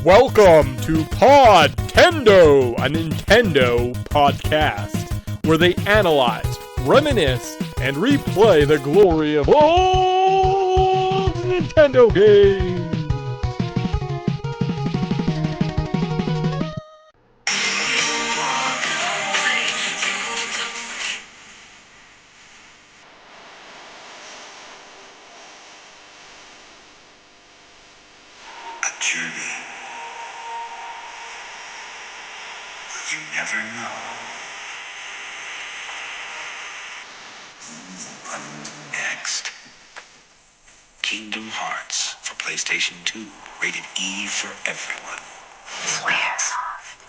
Welcome to Podtendo, a Nintendo podcast, where they analyze, reminisce, and replay the glory of old Nintendo games. A journey. You never know. What next? Kingdom Hearts for PlayStation 2. Rated E for everyone. Squaresoft.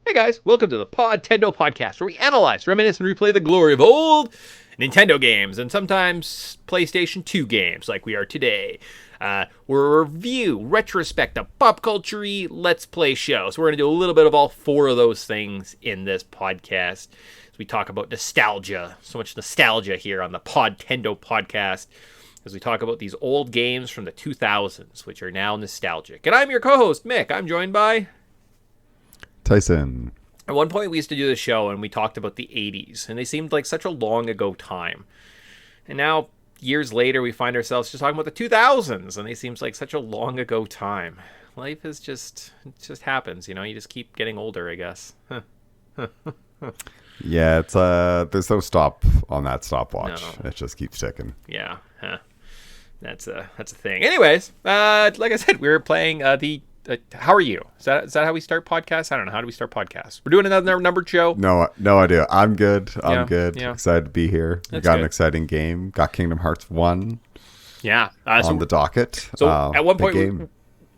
Hey guys, welcome to the Podtendo podcast, where we analyze, reminisce, and replay the glory of old Nintendo games, and sometimes PlayStation 2 games, like we are today. We're a review, retrospect, a pop culture-y Let's Play show. So we're going to do a little bit of all four of those things in this podcast. As we talk about nostalgia, so much nostalgia here on the Podtendo podcast, as we talk about these old games from the 2000s, which are now nostalgic. And I'm your co-host, Mick. I'm joined by Tyson. At one point, we used to do the show, and we talked about the 80s, and they seemed like such a long ago time. And now, years later, we find ourselves just talking about the 2000s, and they seems like such a long ago time. Life is just, it just happens, you know? You just keep getting older, I guess. Yeah, it's there's no stop on that stopwatch. No. It just keeps ticking. Yeah, that's a thing. Anyways, like I said, we were playing how are you? Is that how we start podcasts? I don't know. How do we start podcasts? We're doing another numbered show. No idea. I'm good. I'm good. Yeah. Excited to be here. We That's got good. an exciting game. Got Kingdom Hearts 1 Yeah. on the docket. So at one big point, game.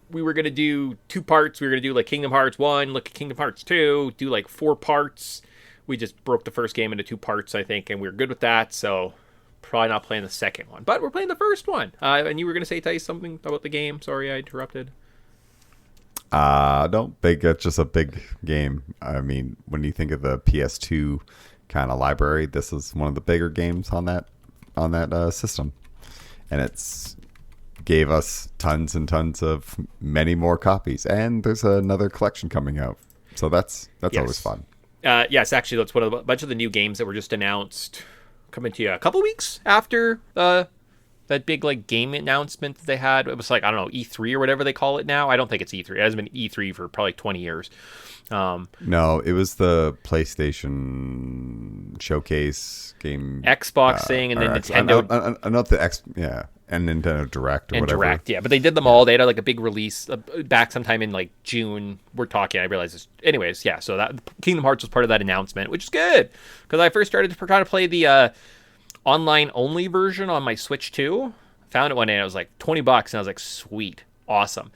we were going to do two parts. We were going to do like Kingdom Hearts 1, look at Kingdom Hearts 2, do like 4 parts. We just broke the first game into 2 parts, I think, and we were good with that. So probably not playing the second one, but we're playing the first one. And you were going to say, Tice, something about the game. Sorry, I interrupted. No, big. It's just a big game. I mean, when you think of the PS2 kind of library, this is one of the bigger games on that system, and it's gave us tons and tons of many more copies. And there's another collection coming out, so that's Yes. always fun. Yes, actually, that's one of a bunch of the new games that were just announced, coming to you a couple weeks after that big like game announcement that they had. It was like, I don't know, E3 or whatever they call it now. I don't think it's E3. It hasn't been E3 for probably 20 years. No, it was the PlayStation showcase game, Xbox thing, and then or Nintendo. not the X, yeah, and Nintendo Direct or And whatever. Direct, yeah. But they did them all. They had like a big release back sometime in like June. We're talking, I realize this. Anyways, yeah. So that Kingdom Hearts was part of that announcement, which is good. Because I first started to try to play the online only version on my Switch 2. Found it one day and it was like $20, and I was like, sweet, awesome.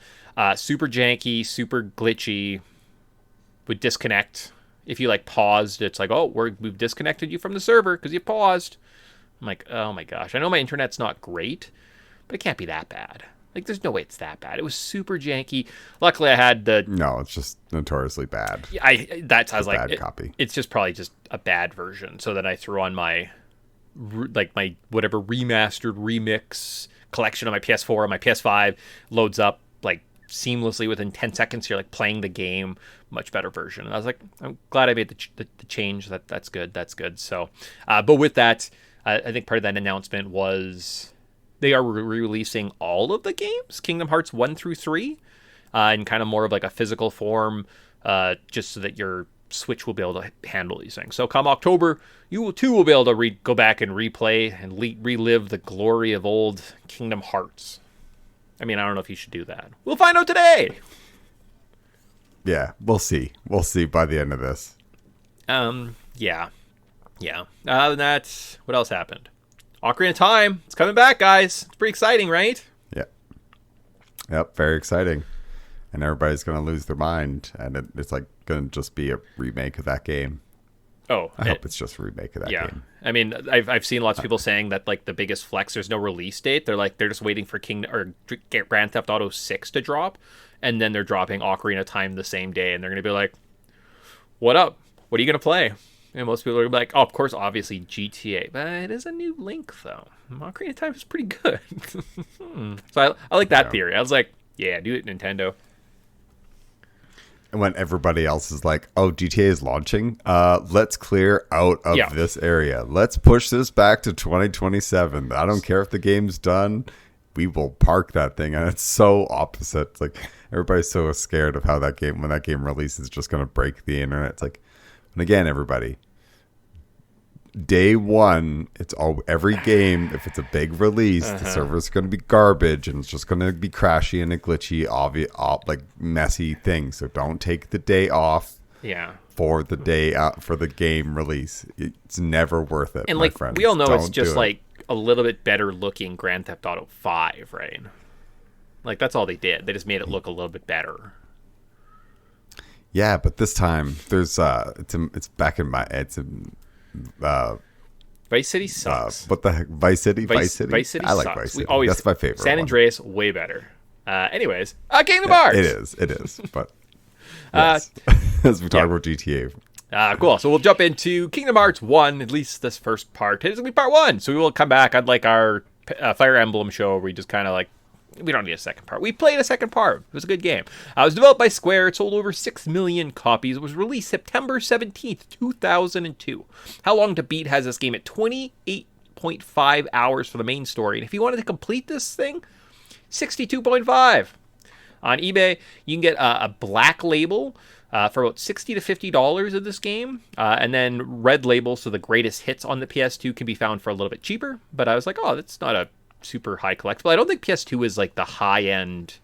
Super janky, super glitchy, would disconnect. If you like paused, it's like, oh, we've disconnected you from the server because you paused. I'm like, oh my gosh. I know my internet's not great, but it can't be that bad. Like, there's no way it's that bad. It was super janky. Luckily, I had the... No, it's just notoriously bad. I was like, bad copy. It's just probably just a bad version. So then I threw on my whatever remastered remix collection on my PS4 and my PS5, loads up like seamlessly within 10 seconds. You're like playing the game, much better version. And I was like, I'm glad I made the change. That's good. So, but with that, I think part of that announcement was they are re-releasing all of the games, Kingdom Hearts 1 through 3, in kind of more of like a physical form, just so that your Switch will be able to handle these things. So come October, you too will be able to go back and replay and relive the glory of old Kingdom Hearts. I mean, I don't know if you should do that. We'll find out today. Yeah, we'll see. We'll see by the end of this. Yeah. Other than that, what else happened? Ocarina of Time. It's coming back, guys. It's pretty exciting, right? Yeah. Yep, very exciting. And everybody's going to lose their mind, and it's like going to just be a remake of that game. Oh, I hope it's just a remake of that game. I mean, I've seen lots of people saying that like the biggest flex, there's no release date. They're just waiting for Grand Theft Auto 6 to drop, and then they're dropping Ocarina of Time the same day, and they're going to be like, "What up? What are you going to play?" And most people are gonna be like, "Oh, of course, obviously GTA, but it is a new Link though. Ocarina of Time is pretty good." So I like that theory. I was like, "Yeah, do it, Nintendo." when everybody else is like, oh, GTA is launching, let's clear out of this area. Let's push this back to 2027. I don't care if the game's done. We will park that thing. And it's so opposite. It's like everybody's so scared of how that game, when that game releases, is just going to break the internet. It's like, and again, everybody, day one, it's all every game. If it's a big release, the server's going to be garbage and it's just going to be crashy and a glitchy, obvious, like messy thing. So don't take the day off. Yeah. For the day for the game release, it's never worth it. And my like friends. we all know, Don't it's just do it. like a little bit better looking Grand Theft Auto 5, right? Like that's all they did. They just made it look a little bit better. Yeah, but this time there's it's back in my Vice City sucks. what the heck? Vice City. Vice City I like sucks. Vice City. Always, that's my favorite. San one. Andreas way better. Anyways, Kingdom Hearts. It is. But yes. As we talk about GTA. Cool. So we'll jump into Kingdom Hearts 1, at least this first part. It's going to be part 1. So we will come back. I'd like our Fire Emblem show where we just kind of like, we don't need a second part. We played a second part. It was a good game. It was developed by Square. It sold over 6 million copies. It was released September 17th, 2002. How long to beat has this game at 28.5 hours for the main story. And if you wanted to complete this thing, 62.5. On eBay, you can get a black label for about $60 to $50 of this game. And then red label, so the greatest hits on the PS2 can be found for a little bit cheaper. But I was like, oh, that's not a super high collectible. I don't think PS2 is like the high end,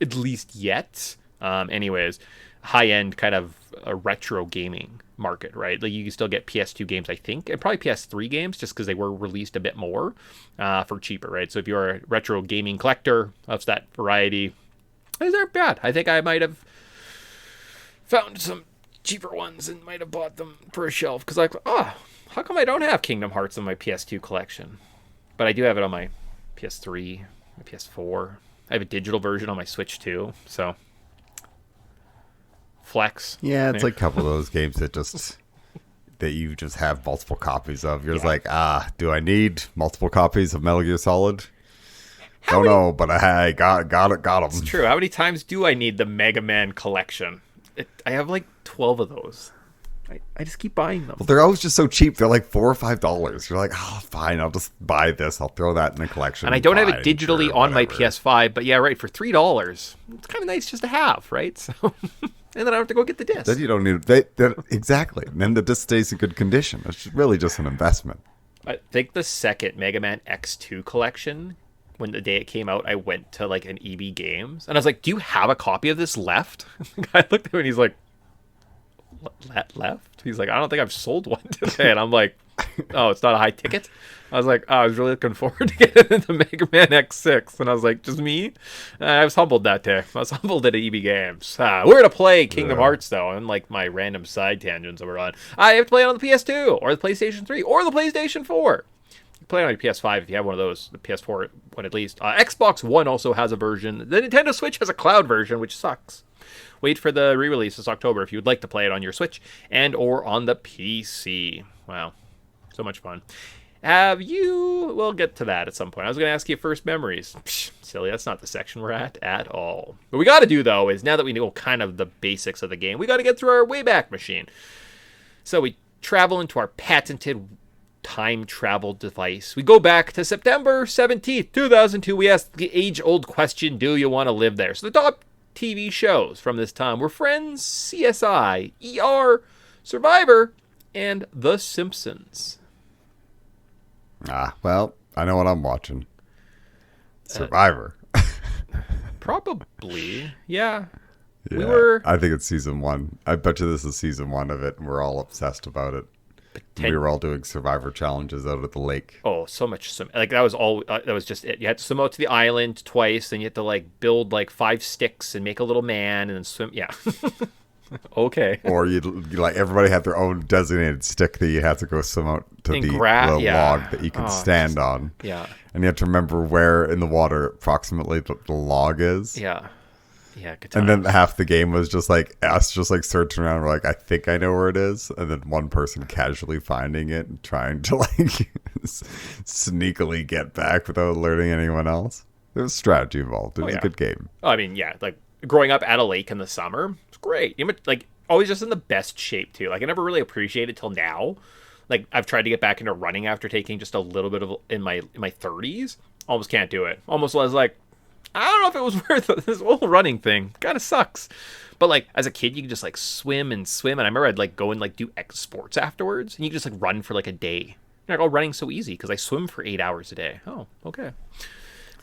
at least yet. Anyways, high end kind of a retro gaming market, right? Like you can still get PS2 games, I think, and probably PS3 games just because they were released a bit more for cheaper, right? So if you're a retro gaming collector of that variety, these aren't bad. I think I might have found some cheaper ones and might have bought them for a shelf because like, how come I don't have Kingdom Hearts in my PS2 collection? But I do have it on my PS3, my PS4. I have a digital version on my Switch too, so flex. Yeah, it's like a couple of those games that you just have multiple copies of. You're just like, do I need multiple copies of Metal Gear Solid? Don't know, but I got them. It's true. How many times do I need the Mega Man collection? I have like 12 of those. I just keep buying them. Well, they're always just so cheap. They're like $4 or $5. You're like, oh, fine, I'll just buy this. I'll throw that in the collection. And I don't have it Fine, digitally sure, on my whatever. PS5, but yeah, right, for $3, it's kind of nice just to have, right? So, and then I don't have to go get the disc. Then you don't need exactly. And then the disc stays in good condition. It's really just an investment. I think the second Mega Man X2 collection, when the day it came out, I went to like an EB Games, and I was like, do you have a copy of this left? The guy looked at me and he's like, left? He's like, I don't think I've sold one today. And I'm like, oh, it's not a high ticket? I was like, oh, I was really looking forward to getting into Mega Man X6. And I was like, just me? I was humbled that day. I was humbled at EB Games. We're going to play Kingdom Hearts, though, and like my random side tangents that we're on. I have to play it on the PS2, or the PlayStation 3, or the PlayStation 4. You can play it on your PS5 if you have one of those, the PS4 one at least. Xbox One also has a version. The Nintendo Switch has a cloud version, which sucks. Wait for the re-release this October if you would like to play it on your Switch and or on the PC. Wow, so much fun. We'll get to that at some point. I was going to ask you first memories. Psh, silly, that's not the section we're at all. What we got to do, though, is now that we know kind of the basics of the game, we got to get through our Wayback Machine. So we travel into our patented time travel device. We go back to September 17th, 2002. We ask the age-old question, do you want to live there? So the top TV shows from this time were Friends, CSI, ER, Survivor, and The Simpsons. Well, I know what I'm watching. Survivor. Probably, yeah. Yeah, We were. I think it's season 1. I bet you this is season 1 of it, and we're all obsessed about it. We were all doing Survivor challenges out at the lake. Oh, so much. Like, that was all. That was just it. You had to swim out to the island twice, then you had to, like, build, like, 5 sticks and make a little man and then swim. Yeah. Okay. Or you like everybody had their own designated stick that you had to go swim out to And the yeah. log that you could stand on. Yeah. And you have to remember where in the water approximately the log is. Yeah. Yeah. Good And then times. half the game was just like us just like searching around. We're like, I think I know where it is. And then one person casually finding it and trying to like sneakily get back without alerting anyone else. There was strategy involved. It was a good game. Oh, I mean, yeah, like growing up at a lake in the summer, it's great. You know, like always just in the best shape too. Like I never really appreciated it till now. Like I've tried to get back into running after taking just a little bit of in my 30s. Almost can't do it. Almost was like, I don't know if it was worth it. This whole running thing kind of sucks. But like as a kid, you could just like swim and swim. And I remember I'd like go and like do X sports afterwards, and you could just like run for like a day. You're like, oh, running's so easy because I swim for 8 hours a day. Oh, okay.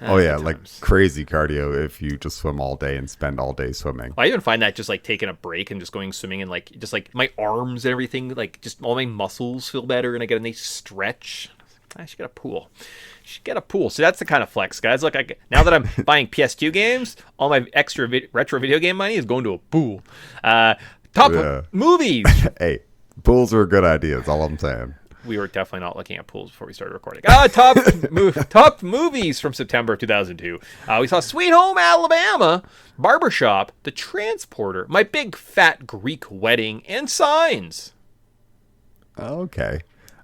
Oh yeah, like crazy cardio if you just swim all day and spend all day swimming. I even find that just like taking a break and just going swimming and like just like my arms and everything, like just all my muscles feel better and I get a nice stretch. I should get a pool. So that's the kind of flex, guys. Look, now that I'm buying PS2 games, all my extra retro video game money is going to a pool. Movies. Hey, pools are a good idea. That's all I'm saying. We were definitely not looking at pools before we started recording. Top movies from September of 2002. We saw Sweet Home Alabama, Barbershop, The Transporter, My Big Fat Greek Wedding, and Signs. Okay.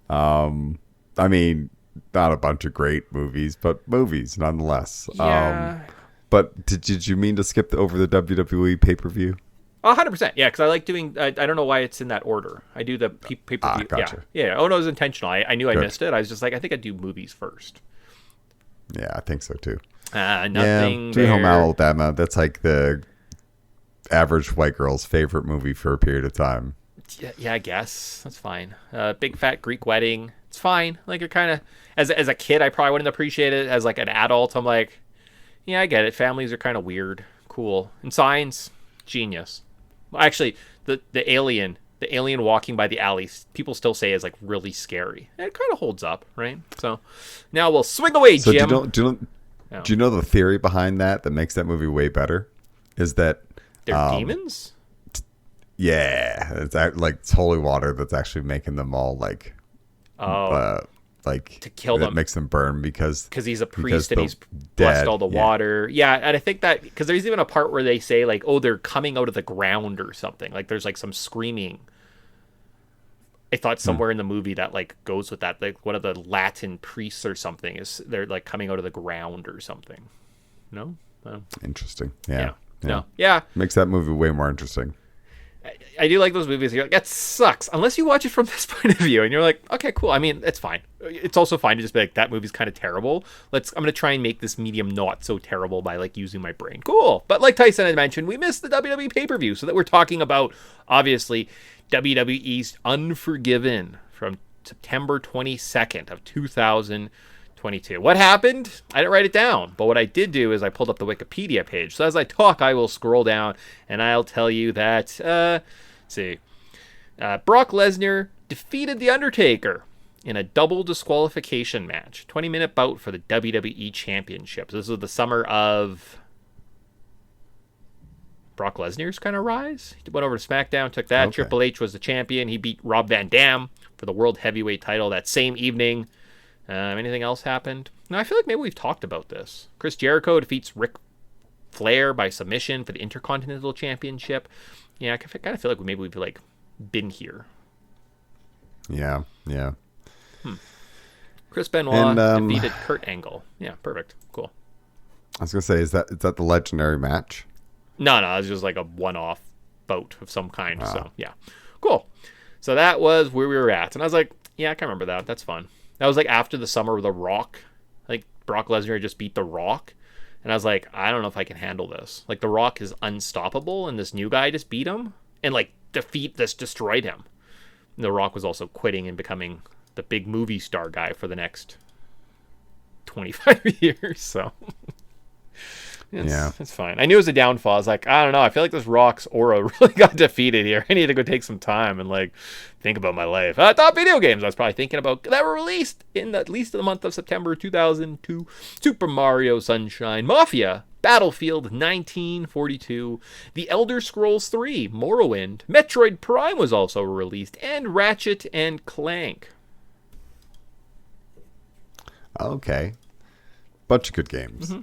I mean, not a bunch of great movies, but movies nonetheless. Yeah. But did you mean to skip over the WWE pay-per-view? 100%. Yeah, because I like doing. I don't know why it's in that order. I do the pay-per-view. Gotcha. Yeah. Oh no, it was intentional. I knew I missed it. I was just like, I think I'd do movies first. Yeah, I think so too. Nothing. Sweet Home Alabama. That's like the average white girl's favorite movie for a period of time. Yeah, I guess that's fine. Big Fat Greek Wedding. It's fine. Like you're kind of as a kid, I probably wouldn't appreciate it. As like an adult, I'm like, yeah, I get it. Families are kind of weird. Cool. And Signs, genius. Well, actually, the alien walking by the alley, people still say is like really scary. And it kind of holds up, right? So now we'll swing away, so Jim. Do you know the theory behind that makes that movie way better? Is that they're demons? Yeah, it's like it's holy water that's actually making them all like like to kill them. That makes them burn because he's a priest and he's blessed all the water. Yeah, and I think that because there's even a part where they say like, oh, they're coming out of the ground or something. Like there's like some screaming. I thought somewhere in the movie that like goes with that. Like one of the Latin priests or something is they're like coming out of the ground or something. No? Interesting. Yeah. No. Yeah. Makes that movie way more interesting. I do like those movies. You're like, that sucks. Unless you watch it from this point of view, and you're like, okay, cool. I mean, it's fine. It's also fine to just be like, that movie's kind of terrible. I'm gonna try and make this medium not so terrible by like using my brain. Cool. But like Tyson had mentioned, we missed the WWE pay-per-view, so that we're talking about obviously WWE's Unforgiven from September 22nd of 2022. What happened? I didn't write it down, but what I did do is I pulled up the Wikipedia page. So as I talk, I will scroll down and I'll tell you that, let's see, Brock Lesnar defeated The Undertaker in a double disqualification match. 20-minute bout for the WWE Championship. This was the summer of Brock Lesnar's kind of rise. He went over to SmackDown, took that. Okay. Triple H was the champion. He beat Rob Van Dam for the World Heavyweight title that same evening. Anything else happened? No, I feel like maybe we've talked about this. Chris Jericho defeats Ric Flair by submission for the Intercontinental Championship. Yeah, I kind of feel like maybe we've like been here. Yeah. Chris Benoit defeated Kurt Angle. Yeah, perfect. Cool. I was gonna say, is that the legendary match? No, it's just like a one-off bout of some kind. So yeah, cool. So that was where we were at, and I was like, yeah, I can remember that. That's fun. That was like after the summer of The Rock. Like Brock Lesnar just beat The Rock. And I was like, I don't know if I can handle this. Like The Rock is unstoppable and this new guy just beat him and like destroyed him. And The Rock was also quitting and becoming the big movie star guy for the next 25 years. So it's fine. I knew it was a downfall. I was like, I don't know. I feel like this Rock's aura really got defeated here. I need to go take some time and like think about my life. Top video games I was probably thinking about that were released in at least the month of September 2002. Super Mario Sunshine, Mafia, Battlefield 1942, The Elder Scrolls 3, Morrowind, Metroid Prime was also released, and Ratchet and Clank. Okay. Bunch of good games.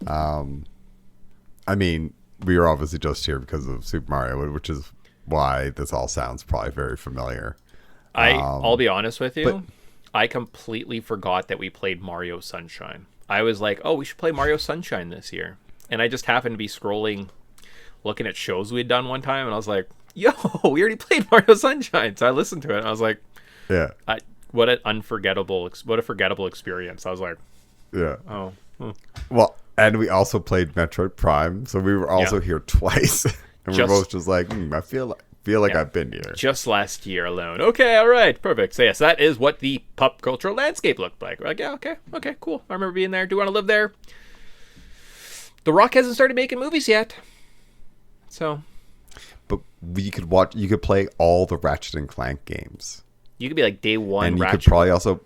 I mean, we were obviously just here because of Super Mario, which is why this all sounds probably very familiar. I'll be honest with you. I completely forgot that we played Mario Sunshine. I was like, oh, we should play Mario Sunshine this year. and I just happened to be scrolling, looking at shows we had done one time, and I was like, "Yo, we already played Mario Sunshine." So I listened to it, and I was like, Yeah. what a forgettable experience. I was like, Yeah. "Oh, Well, and we also played Metroid Prime, so we were also here twice, and we're both just like, I feel like I've been here. just last year alone." Okay, all right, perfect. So yes, that is what the pop cultural landscape looked like. We're like, yeah, okay, cool. I remember being there. Do you want to live there? The Rock hasn't started making movies yet, so But you could play all the Ratchet and Clank games, you could be like day one. and you Ratchet. could probably also,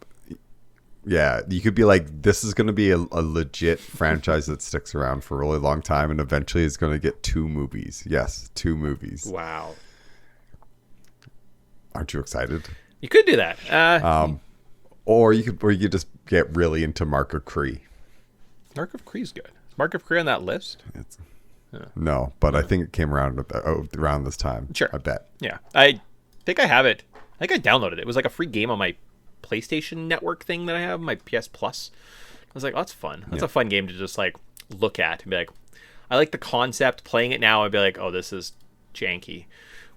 yeah, you could be like, this is going to be a legit franchise that sticks around for a really long time, and eventually it's going to get 2 movies. Yes, 2 movies. Wow, Aren't you excited? you could do that. Or you could just get really into Mark of Cree. Mark of Cree's good. Is Mark of Cree on that list? No, but I think it came around around this time. Sure. I bet. Yeah, I think I have it. I think I downloaded it. It was like a free game on my PlayStation Network thing that I have, my PS Plus. I was like, oh, that's fun. That's a fun game to just like look at and be like, I like the concept. Playing it now, I'd be like, oh, this is janky.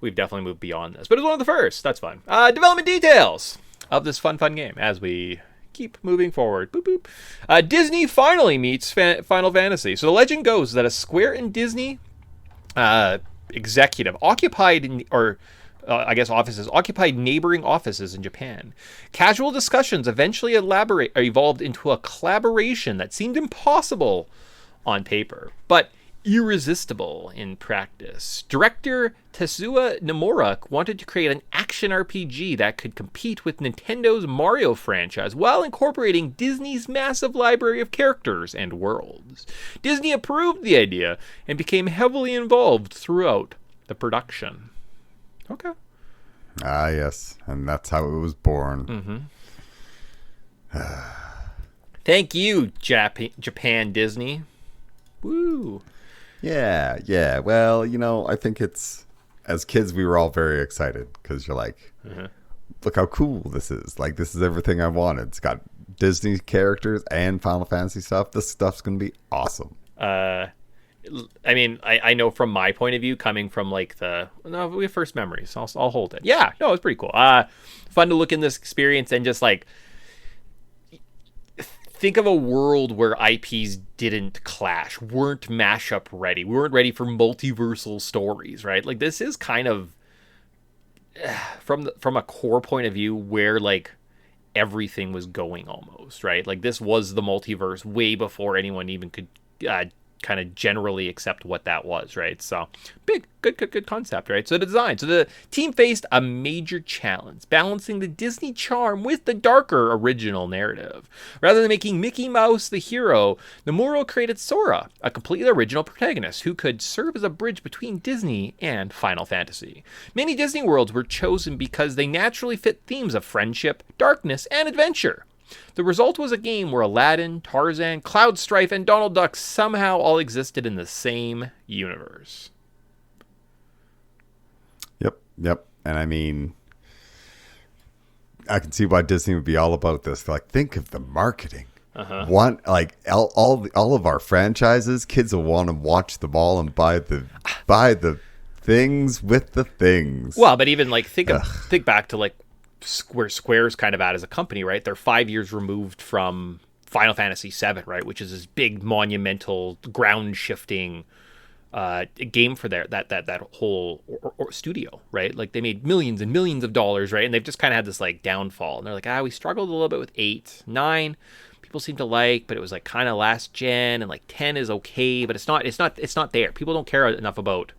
We've definitely moved beyond this, but it was one of the first. That's fun. Development details of this fun game as we keep moving forward. Boop boop. Disney finally meets Final Fantasy. So the legend goes that a Square and Disney executive occupied neighboring offices in Japan. Casual discussions eventually evolved into a collaboration that seemed impossible on paper, but irresistible in practice. Director Tetsuya Nomura wanted to create an action RPG that could compete with Nintendo's Mario franchise while incorporating Disney's massive library of characters and worlds. Disney approved the idea and became heavily involved throughout the production. Okay. Ah, yes, and that's how it was born. Thank you, Japan Disney. Woo. Yeah. Well, I think as kids, we were all very excited because you're like, look how cool this is. Like, this is everything I wanted. It's got Disney characters and Final Fantasy stuff. This stuff's going to be awesome. I mean, I know from my point of view, coming from like we have first memories. I'll hold it. Yeah, no, it's pretty cool. Fun to look in this experience and just like think of a world where IPs didn't clash, weren't mashup ready, we weren't ready for multiversal stories, right? Like this is kind of from a core point of view where like everything was going almost, right? Like this was the multiverse way before anyone even could kind of generally accept what that was, right? So good concept, right? So the design. So the team faced a major challenge, balancing the Disney charm with the darker original narrative. Rather than making Mickey Mouse the hero, Nomura created Sora, a completely original protagonist who could serve as a bridge between Disney and Final Fantasy. Many Disney worlds were chosen because they naturally fit themes of friendship, darkness, and adventure. The result was a game where Aladdin, Tarzan, Cloud Strife, and Donald Duck somehow all existed in the same universe. Yep. And I mean, I can see why Disney would be all about this. Like, think of the marketing. One, like all of our franchises, kids will want to watch them all and buy the things with the things. Well, but even like think back to like Square's kind of at as a company, right? They're 5 years removed from Final Fantasy VII, right? Which is this big, monumental, ground-shifting game for that whole studio, right? Like they made millions and millions of dollars, right? And they've just kind of had this like downfall. And they're like, we struggled a little bit with 8, 9. People seem to like, but it was like kind of last gen, and like 10 is okay, but it's not there. People don't care enough about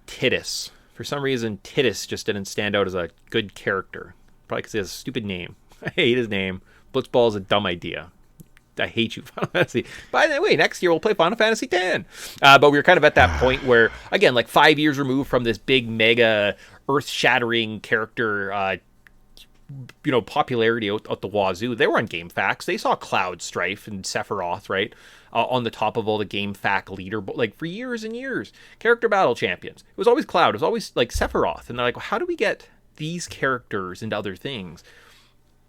Tidus. For some reason, Tidus just didn't stand out as a good character. Probably because he has a stupid name. I hate his name. Blitzball is a dumb idea. I hate you, Final Fantasy. By the way, next year we'll play Final Fantasy X. But we were kind of at that point where, again, like 5 years removed from this big, mega, earth-shattering character, popularity out the wazoo. They were on GameFAQs. They saw Cloud Strife and Sephiroth, right? On the top of all the GameFAQ leader, like for years and years. Character battle champions. It was always Cloud. It was always like Sephiroth. And they're like, well, how do we get these characters into other things?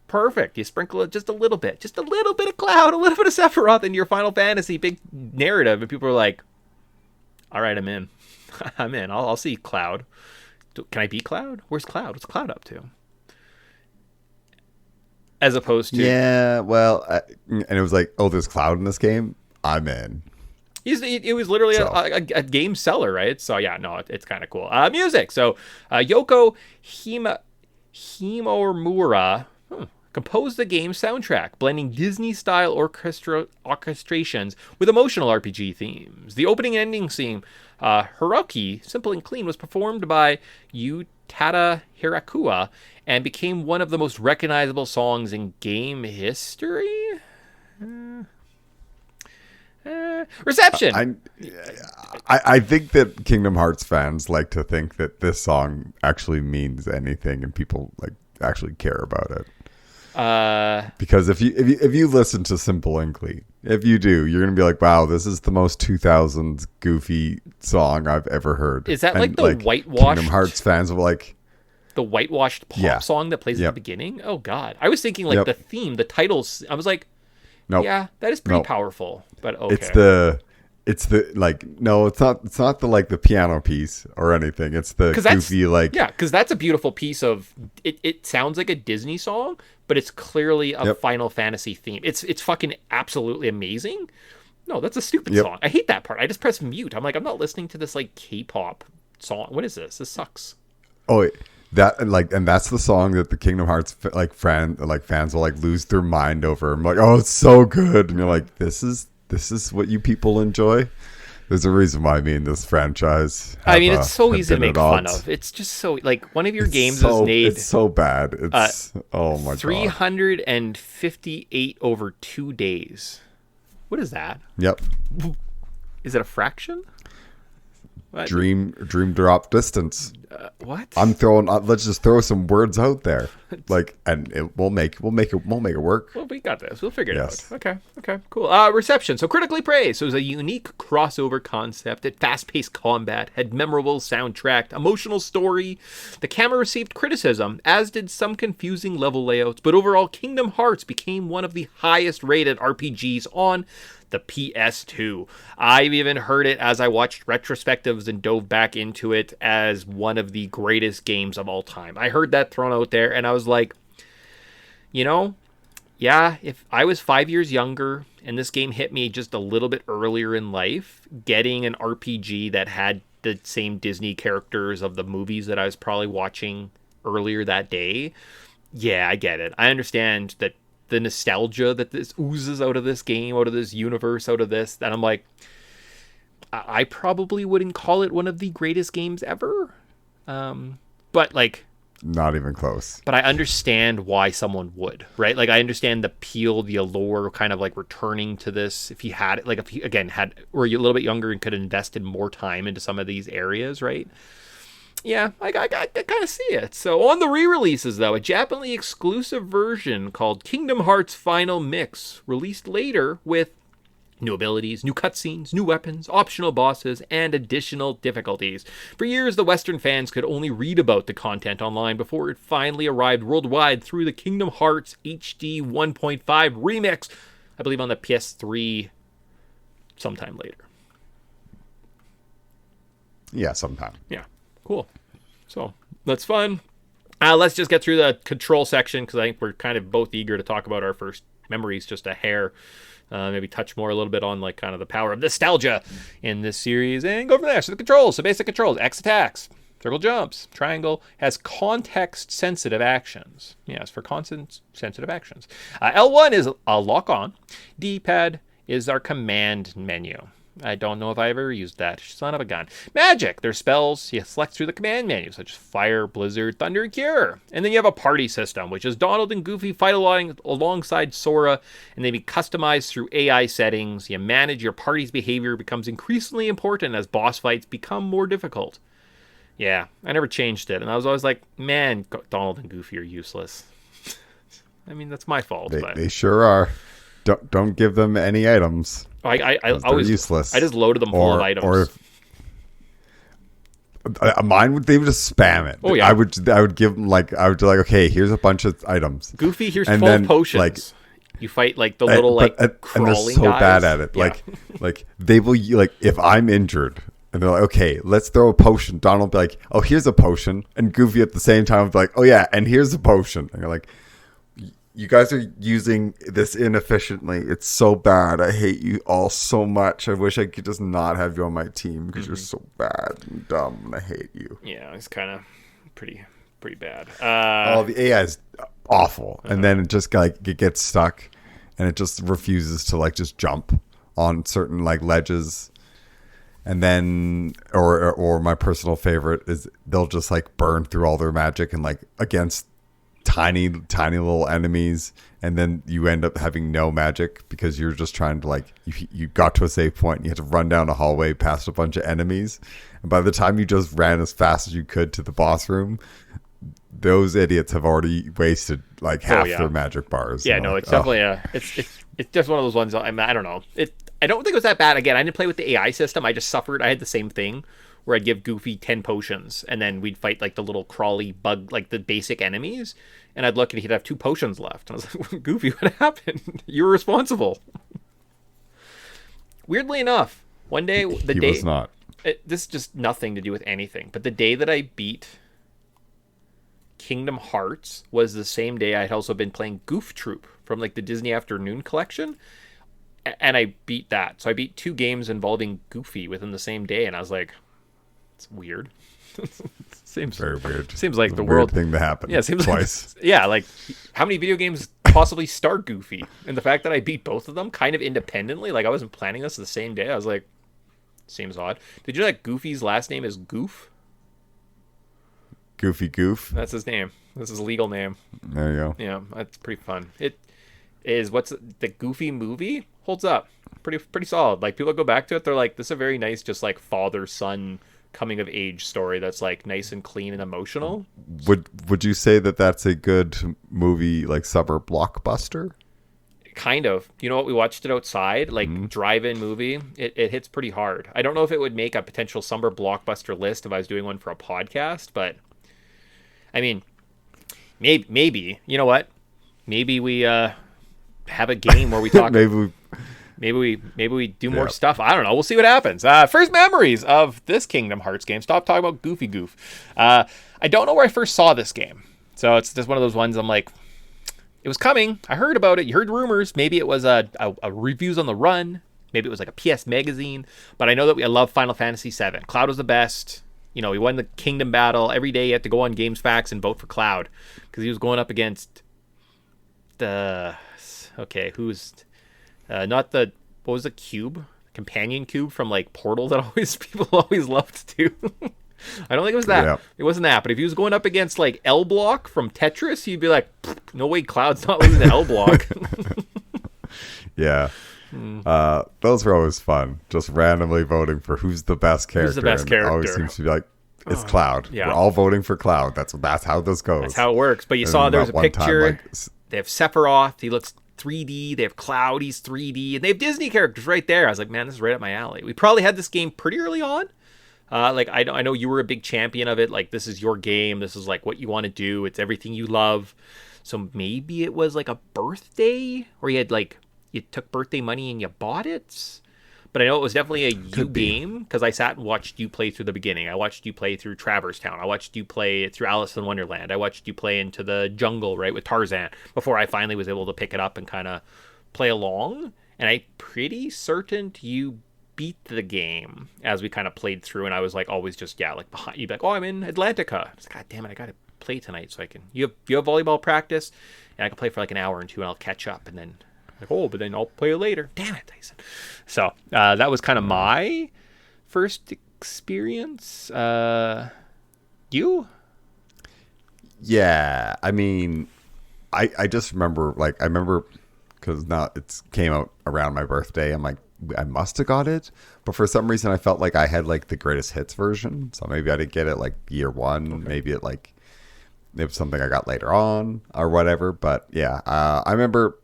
Perfect. You sprinkle it just a little bit of Cloud, a little bit of Sephiroth in your Final Fantasy big narrative, and people are like, "All right, I'm in. I'm in. I'll see Cloud. Can I beat Cloud? Where's Cloud? What's Cloud up to?" As opposed to Yeah, well, and it was like, oh, there's Cloud in this game. I'm in. it was literally a game seller, right? So yeah, no, it's kind of cool. Music. So Yoko Himomura composed the game's soundtrack, blending Disney-style orchestrations with emotional RPG themes. The opening and ending theme, Hiroki, Simple and Clean, was performed by Utada Hirakua and became one of the most recognizable songs in game history. Reception. I think that Kingdom Hearts fans like to think that this song actually means anything and people like actually care about it. Because if you listen to Simple and Clean, if you do, you're gonna be like, wow, this is the most 2000s goofy song I've ever heard. Is that like the whitewashed Kingdom Hearts fans will like the whitewashed pop song that plays at the beginning? Oh God, I was thinking like the theme, the titles. I was like, nope. Yeah, that is pretty powerful. But okay, it's the like no, it's not the like the piano piece or anything. It's the goofy like because that's a beautiful piece of it. It sounds like a Disney song, but it's clearly a Final Fantasy theme. It's fucking absolutely amazing. No, that's a stupid song. I hate that part. I just press mute. I'm like, I'm not listening to this like K-pop song. What is this? This sucks. Oh, and that's the song that the Kingdom Hearts fans will like lose their mind over. I'm like, oh, it's so good, and you're like, this is what you people enjoy. There's a reason why me and this franchise it's so easy to make fun of. It's just so like one of your games is made. It's so bad. It's oh my god. 358 over 2 days. What is that? Yep. Is it a fraction? What? Dream drop distance. What? I'm throwing. Let's just throw some words out there, and we'll make it work. Well, we got this. We'll figure it out. Okay, cool. Reception. So critically praised. So it was a unique crossover concept. It fast-paced combat, had memorable soundtrack, emotional story. The camera received criticism, as did some confusing level layouts. But overall, Kingdom Hearts became one of the highest-rated RPGs on the PS2. I've even heard it as I watched retrospectives and dove back into it as one of the greatest games of all time. I heard that thrown out there and I was like, if I was 5 years younger and this game hit me just a little bit earlier in life, getting an RPG that had the same Disney characters of the movies that I was probably watching earlier that day, I get it. I understand that the nostalgia that this oozes out of this game, out of this universe, out of this, that I'm like, I probably wouldn't call it one of the greatest games ever. But like, not even close. But I understand why someone would, right? Like, I understand the appeal, the allure, kind of like returning to this. If you had it, like, if you again were you a little bit younger and could have invested more time into some of these areas, right? Yeah, I kind of see it. So on the re-releases, though, a Japanese exclusive version called Kingdom Hearts Final Mix, released later with new abilities, new cutscenes, new weapons, optional bosses, and additional difficulties. For years, the Western fans could only read about the content online before it finally arrived worldwide through the Kingdom Hearts HD 1.5 remix, I believe on the PS3 sometime later. Yeah, sometime. Yeah. Cool. So that's fun. Let's just get through the control section because I think we're kind of both eager to talk about our first memories just a hair. Maybe touch more a little bit on like kind of the power of nostalgia in this series and go from there. So the controls, so basic controls, X attacks, circle jumps, triangle has context sensitive actions. Yes, for context sensitive actions. L1 is a lock on. D-pad is our command menu. I don't know if I ever used that. Son of a gun. Magic. There's spells you select through the command menu, such as Fire, Blizzard, Thunder, and Cure. And then you have a party system, which is Donald and Goofy fight alongside Sora, and they be customized through AI settings. You manage your party's behavior, becomes increasingly important as boss fights become more difficult. Yeah, I never changed it, and I was always like, man, Donald and Goofy are useless. I mean, that's my fault. They sure are. Don't give them any items. I always useless. I just loaded them full of items. Mine would, they would just spam it. Oh, yeah. I would give them like, I would be like, okay, here's a bunch of items. Goofy, here's And 12 then, potions. like, you fight like the little and crawling they're so guys. bad at it. Yeah. Like they will, like, if I'm injured and they're like, okay, let's throw a potion. Donald will be like, oh, here's a potion. And Goofy at the same time will be like, oh yeah, and here's a potion. And you're like, you guys are using this inefficiently. It's so bad. I hate you all so much. I wish I could just not have you on my team because you're so bad and dumb and I hate you. Yeah, it's kind of pretty bad. Oh, the AI is awful. And then it just like it gets stuck and it just refuses to like just jump on certain like ledges. And then or my personal favorite is they'll just like burn through all their magic and like against tiny little enemies, and then you end up having no magic because you're just trying to like you got to a save point and you had to run down a hallway past a bunch of enemies, and by the time you just ran as fast as you could to the boss room, those idiots have already wasted like half their magic bars. Yeah, no, like, it's definitely it's just one of those ones. I don't know. I don't think it was that bad. Again, I didn't play with the AI system. I just suffered. I had the same thing where I'd give Goofy 10 potions, and then we'd fight like the little crawly bug, like the basic enemies, and I'd look and he'd have 2 potions left. And I was like, Goofy, what happened? You were responsible. Weirdly enough, one day, he was not. This is just nothing to do with anything, but the day that I beat Kingdom Hearts was the same day I had also been playing Goof Troop from like the Disney Afternoon collection, and I beat that. So I beat 2 games involving Goofy within the same day, and I was like, it's weird. Seems very weird. Seems like the weird world thing to happen. Yeah, seems twice. Like, yeah, like how many video games possibly star Goofy? And the fact that I beat both of them kind of independently, like I wasn't planning this the same day. I was like, seems odd. Did you know that Goofy's last name is Goof? Goofy Goof. That's his name. That's his legal name. There you go. Yeah, that's pretty fun. It is what's the Goofy movie holds up pretty solid. Like people go back to it, they're like, this is a very nice, just like father son coming of age story that's like nice and clean and emotional. Would you say that that's a good movie, like summer blockbuster? Kind of. You know what? We watched it outside, like drive-in movie. It hits pretty hard. I don't know if it would make a potential summer blockbuster list if I was doing one for a podcast, but I mean, maybe. You know what? Maybe we have a game where we talk. Maybe we do more stuff. I don't know. We'll see what happens. First memories of this Kingdom Hearts game. Stop talking about Goofy Goof. I don't know where I first saw this game. So it's just one of those ones I'm like, it was coming. I heard about it. You heard rumors. Maybe it was a reviews on the run. Maybe it was like a PS magazine. But I know that I love Final Fantasy VII. Cloud was the best. You know, he won the Kingdom Battle. Every day you had to go on GamesFAQs and vote for Cloud. Because he was going up against not the, what was the cube? Companion cube from like Portal that people always loved to. I don't think it was that. Yeah. It wasn't that. But if he was going up against like L Block from Tetris, you'd be like, no way, Cloud's not losing to L Block. Yeah. Those were always fun. Just randomly voting for who's the best character. Who's the best character? It always seems to be like, it's Cloud. Yeah. We're all voting for Cloud. That's how this goes. That's how it works. But you saw there was a picture. They have Sephiroth. He looks 3D. They have Cloud. He's 3D. And they have Disney characters right there. I was like, man, this is right up my alley. We probably had this game pretty early on. Like I know you were a big champion of it. Like, this is your game. This is like what you want to do. It's everything you love. So maybe it was like a birthday, or you took birthday money and you bought it. But I know it was definitely a game because I sat and watched you play through the beginning. I watched you play through Traverse Town. I watched you play through Alice in Wonderland. I watched you play into the jungle, right, with Tarzan, before I finally was able to pick it up and kind of play along. And I'm pretty certain you beat the game as we kind of played through. And I was like, always just, like behind you, like, oh, I'm in Atlantica. I was like, God damn it, I got to play tonight so I can. You have volleyball practice, and I can play for like an hour or two, and I'll catch up, and then. Like, oh, but then I'll play it later. Damn it, Tyson. So that was kind of my first experience. You? Yeah, I mean, I just remember, because now it came out around my birthday. I'm like, I must have got it, but for some reason I felt like I had like the greatest hits version. So maybe I didn't get it like year one. Okay. Maybe it was something I got later on or whatever. But yeah, I remember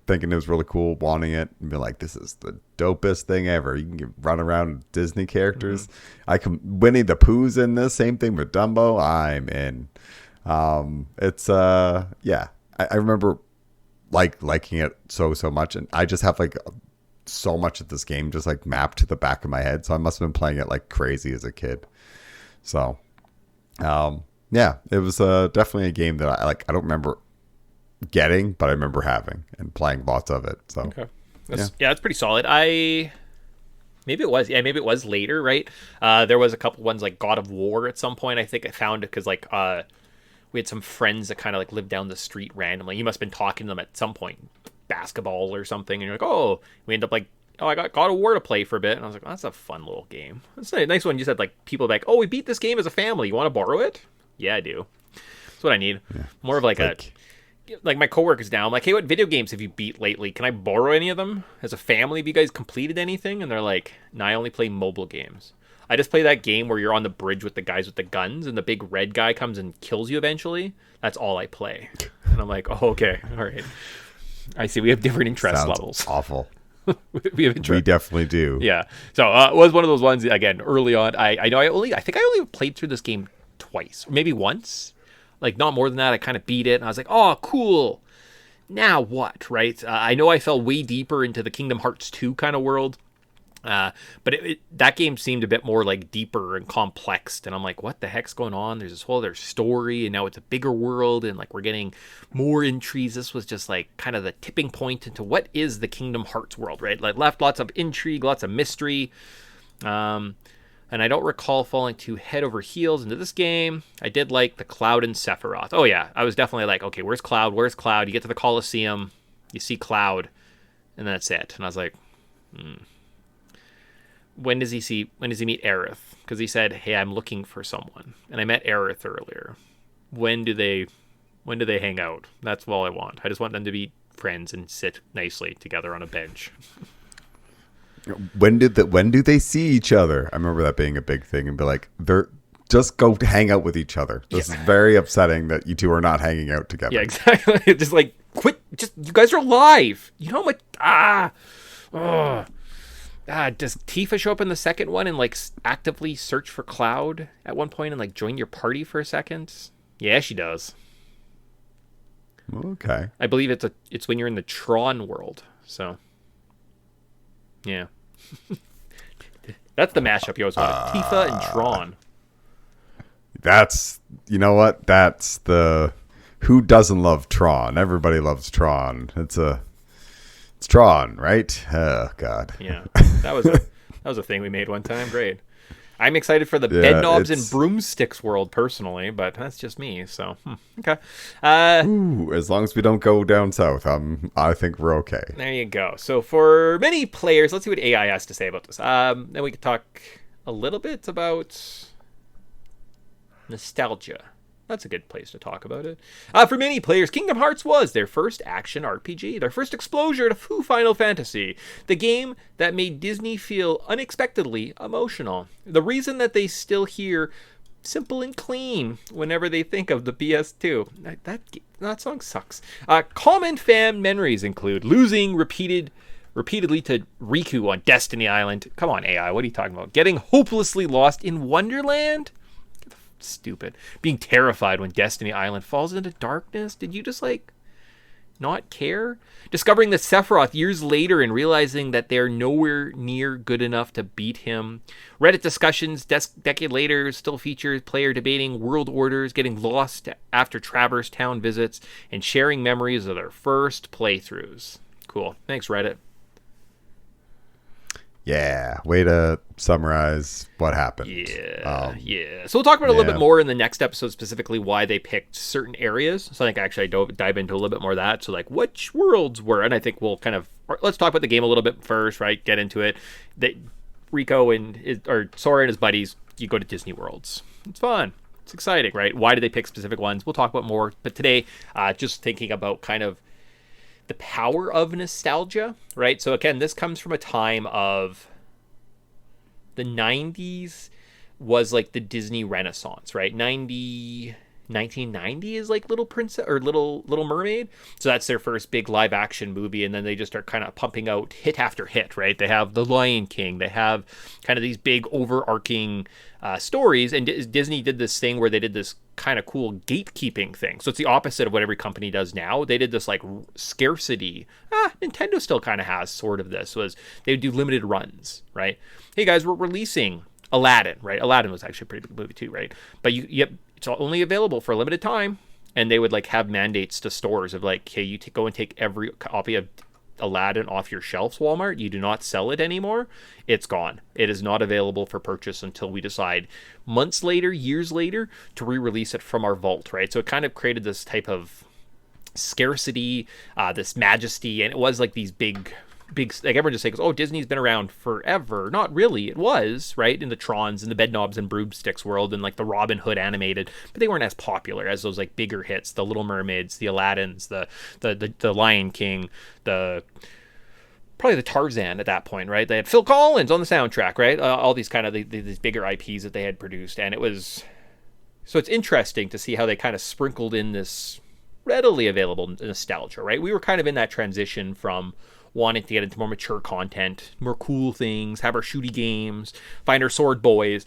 thinking it was really cool, wanting it, and be like, "This is the dopest thing ever." You can run around with Disney characters. Winnie the Pooh's in this. Same thing with Dumbo. I'm in. It's yeah. I remember liking it so much, and I just have like so much of this game just like mapped to the back of my head. So I must have been playing it like crazy as a kid. So, yeah, it was definitely a game that I don't remember getting, but I remember having and playing lots of it. So, Okay. Yeah, it's pretty solid. Maybe it was later, right? There was a couple ones like God of War at some point. I think I found it because like we had some friends that kind of like lived down the street randomly. You must have been talking to them at some point, basketball or something, and you're like, oh, we end up like, oh, I got God of War to play for a bit, and I was like, oh, that's a fun little game. That's a nice one. You said like people like, oh, we beat this game as a family. You want to borrow it? Yeah, I do. That's what I need. Yeah. More of like my coworkers now. I'm like, hey, what video games have you beat lately? Can I borrow any of them as a family? Have you guys completed anything? And they're like, no, I only play mobile games. I just play that game where you're on the bridge with the guys with the guns and the big red guy comes and kills you eventually. That's all I play. And I'm like, oh, okay. All right. I see. We have different interest levels. Awful. we have interest. We definitely do. Yeah. So it was one of those ones, again, early on. I think I only played through this game twice, or maybe once. Like, not more than that. I kind of beat it, and I was like, oh, cool. Now what, right? I know I fell way deeper into the Kingdom Hearts 2 kind of world. But that game seemed a bit more like deeper and complex, and I'm like, what the heck's going on? There's this whole other story, and now it's a bigger world, and like we're getting more intrigues. This was just like kind of the tipping point into what is the Kingdom Hearts world, right? Like left lots of intrigue, lots of mystery, and I don't recall falling too head over heels into this game. I did like the Cloud and Sephiroth. Oh yeah, I was definitely like, okay, where's Cloud? Where's Cloud? You get to the Colosseum, you see Cloud, and that's it. And I was like, When does he meet Aerith? Because he said, hey, I'm looking for someone. And I met Aerith earlier. When do they hang out? That's all I want. I just want them to be friends and sit nicely together on a bench. When do they see each other? I remember that being a big thing, and be like, they're just go hang out with each other. This is very upsetting that you two are not hanging out together. Yeah, exactly. Just like quit. Just you guys are alive. You know how much does Tifa show up in the second one and like actively search for Cloud at one point and like join your party for a second? Yeah, she does. Okay. I believe it's when you're in the Tron world. So, yeah. That's the mashup you always wanted. Tifa and Tron. That's, you know what? That's the, who doesn't love Tron? Everybody loves Tron. It's Tron, right? Oh God. Yeah, that was a thing we made one time. Great. I'm excited for the bed knobs and broomsticks world personally, but that's just me. So okay. As long as we don't go down south, I think we're okay. There you go. So for many players, let's see what AI has to say about this. Then we could talk a little bit about nostalgia. That's a good place to talk about it. For many players, Kingdom Hearts was their first action RPG, their first exposure to Final Fantasy, the game that made Disney feel unexpectedly emotional. The reason that they still hear simple and clean whenever they think of the PS2. That song sucks. Common fan memories include losing repeatedly to Riku on Destiny Island. Come on, AI, what are you talking about? Getting hopelessly lost in Wonderland? Stupid. Being terrified when Destiny Island falls into darkness. Did you just like not care? Discovering the Sephiroth years later and realizing that they're nowhere near good enough to beat him. Reddit discussions decade later still feature player debating world orders, getting lost after Traverse Town visits, and sharing memories of their first playthroughs. Cool. Thanks, Reddit. Yeah, way to summarize what happened. Yeah. So we'll talk about it a little bit more in the next episode, specifically why they picked certain areas. So I think actually I dive into a little bit more of that. So like which worlds were, and I think we'll let's talk about the game a little bit first, right? Get into it. Rico or Sora and his buddies, you go to Disney worlds. It's fun. It's exciting, right? Why did they pick specific ones? We'll talk about more. But today, just thinking about kind of the power of nostalgia, right? So again, this comes from a time of the 90s was like the Disney Renaissance, right? 90 1990 is like Little Princess or Little Mermaid. So that's their first big live action movie, and then they just start kind of pumping out hit after hit, right? They have The Lion King, they have kind of these big overarching stories, and Disney did this thing where they did this kind of cool gatekeeping thing. So it's the opposite of what every company does now. They did this like scarcity. Nintendo still kind of has sort of this, was they would do limited runs, right? Hey guys, we're releasing Aladdin, right? Aladdin was actually a pretty big movie too, right? But it's only available for a limited time, and they would like have mandates to stores of like, hey, you go and take every copy of Aladdin off your shelves, Walmart. You do not sell it anymore. It's gone. It is not available for purchase until we decide months later, years later, to re-release it from our vault, right? So it kind of created this type of scarcity, this majesty, and it was like these big, like everyone just says, oh, Disney's been around forever. Not really. It was, right, in the Trons and the Bedknobs and Broomsticks world, and like the Robin Hood animated, but they weren't as popular as those like bigger hits, the Little Mermaids, the Aladdins, the Lion King, probably the Tarzan at that point, right? They had Phil Collins on the soundtrack, right? All these kind of these bigger IPs that they had produced, and it was, so it's interesting to see how they kind of sprinkled in this readily available nostalgia, right? We were kind of in that transition from wanting to get into more mature content, more cool things, have our shooty games, find our sword boys,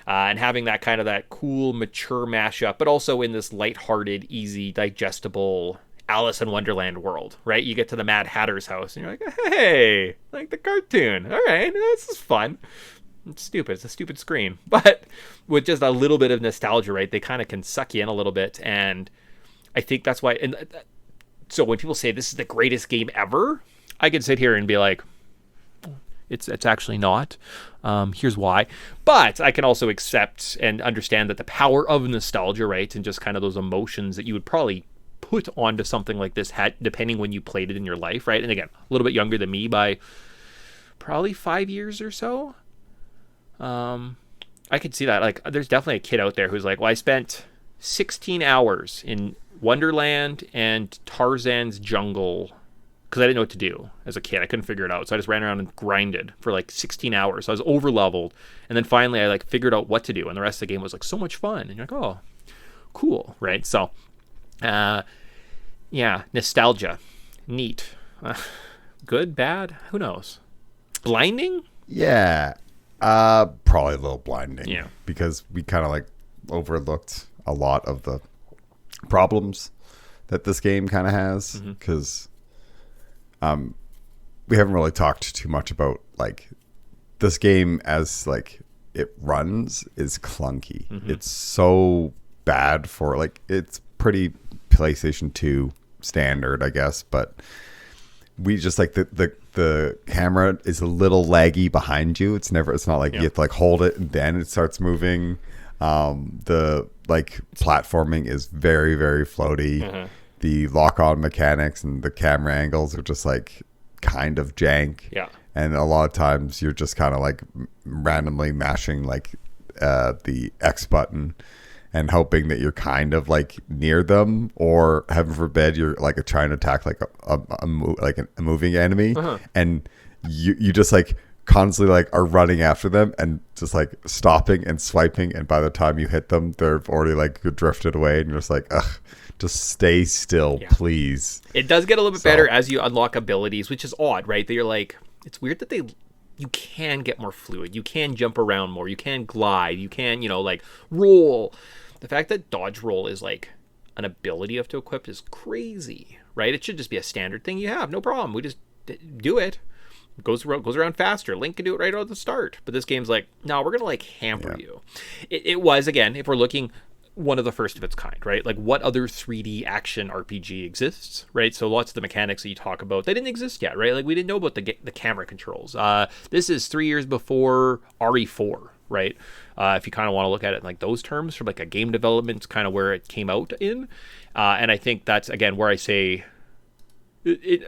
and having that kind of that cool, mature mashup, but also in this lighthearted, easy, digestible Alice in Wonderland world, right? You get to the Mad Hatter's house, and you're like, hey, like the cartoon. All right, this is fun. It's stupid. It's a stupid screen. But with just a little bit of nostalgia, right, they kind of can suck you in a little bit, and I think that's why. And so when people say this is the greatest game ever, I could sit here and be like, it's actually not. Here's why. But I can also accept and understand that the power of nostalgia, right, and just kind of those emotions that you would probably put onto something like this, depending when you played it in your life, right? And again, a little bit younger than me by probably 5 years or so. I could see that. Like, there's definitely a kid out there who's like, well, I spent 16 hours in Wonderland and Tarzan's jungle because I didn't know what to do as a kid. I couldn't figure it out. So I just ran around and grinded for like 16 hours. So I was over leveled. And then finally I like figured out what to do. And the rest of the game was like so much fun. And you're like, oh, cool. Right. So, yeah, nostalgia. Neat. Good, bad, who knows? Blinding? Yeah. Probably a little blinding. Yeah. Because we kind of like overlooked a lot of the problems that this game kind of has. Because we haven't really talked too much about like this game as like it runs is clunky. It's so bad for like, it's pretty PlayStation 2 standard, I guess, but we just like the camera is a little laggy behind you. It's not like you have to like hold it and then it starts moving. The like platforming is very, very floaty. The lock-on mechanics and the camera angles are just like kind of jank. Yeah. And a lot of times you're just kind of like randomly mashing like the X button and hoping that you're kind of like near them, or heaven forbid you're like trying to attack like a moving enemy, and you just like constantly like are running after them and just like stopping and swiping, and by the time you hit them they're already like drifted away, and you're just like, ugh, just stay still, please. It does get a little bit better as you unlock abilities, which is odd, right? That you're like, it's weird that you can get more fluid, you can jump around more, you can glide, you can, like roll. The fact that dodge roll is like an ability you have to equip is crazy, right? It should just be a standard thing you have, no problem. We just do it. Goes around faster. Link can do it right out at the start. But this game's like, no, we're gonna like hamper you. It was, again, if we're looking, one of the first of its kind, right? Like, what other 3D action RPG exists, right? So lots of the mechanics that you talk about, they didn't exist yet, right? Like, we didn't know about the camera controls. This is 3 years before RE4, right? If you kind of want to look at it in like those terms, from like a game development, kind of where it came out in. And I think that's, again, where I say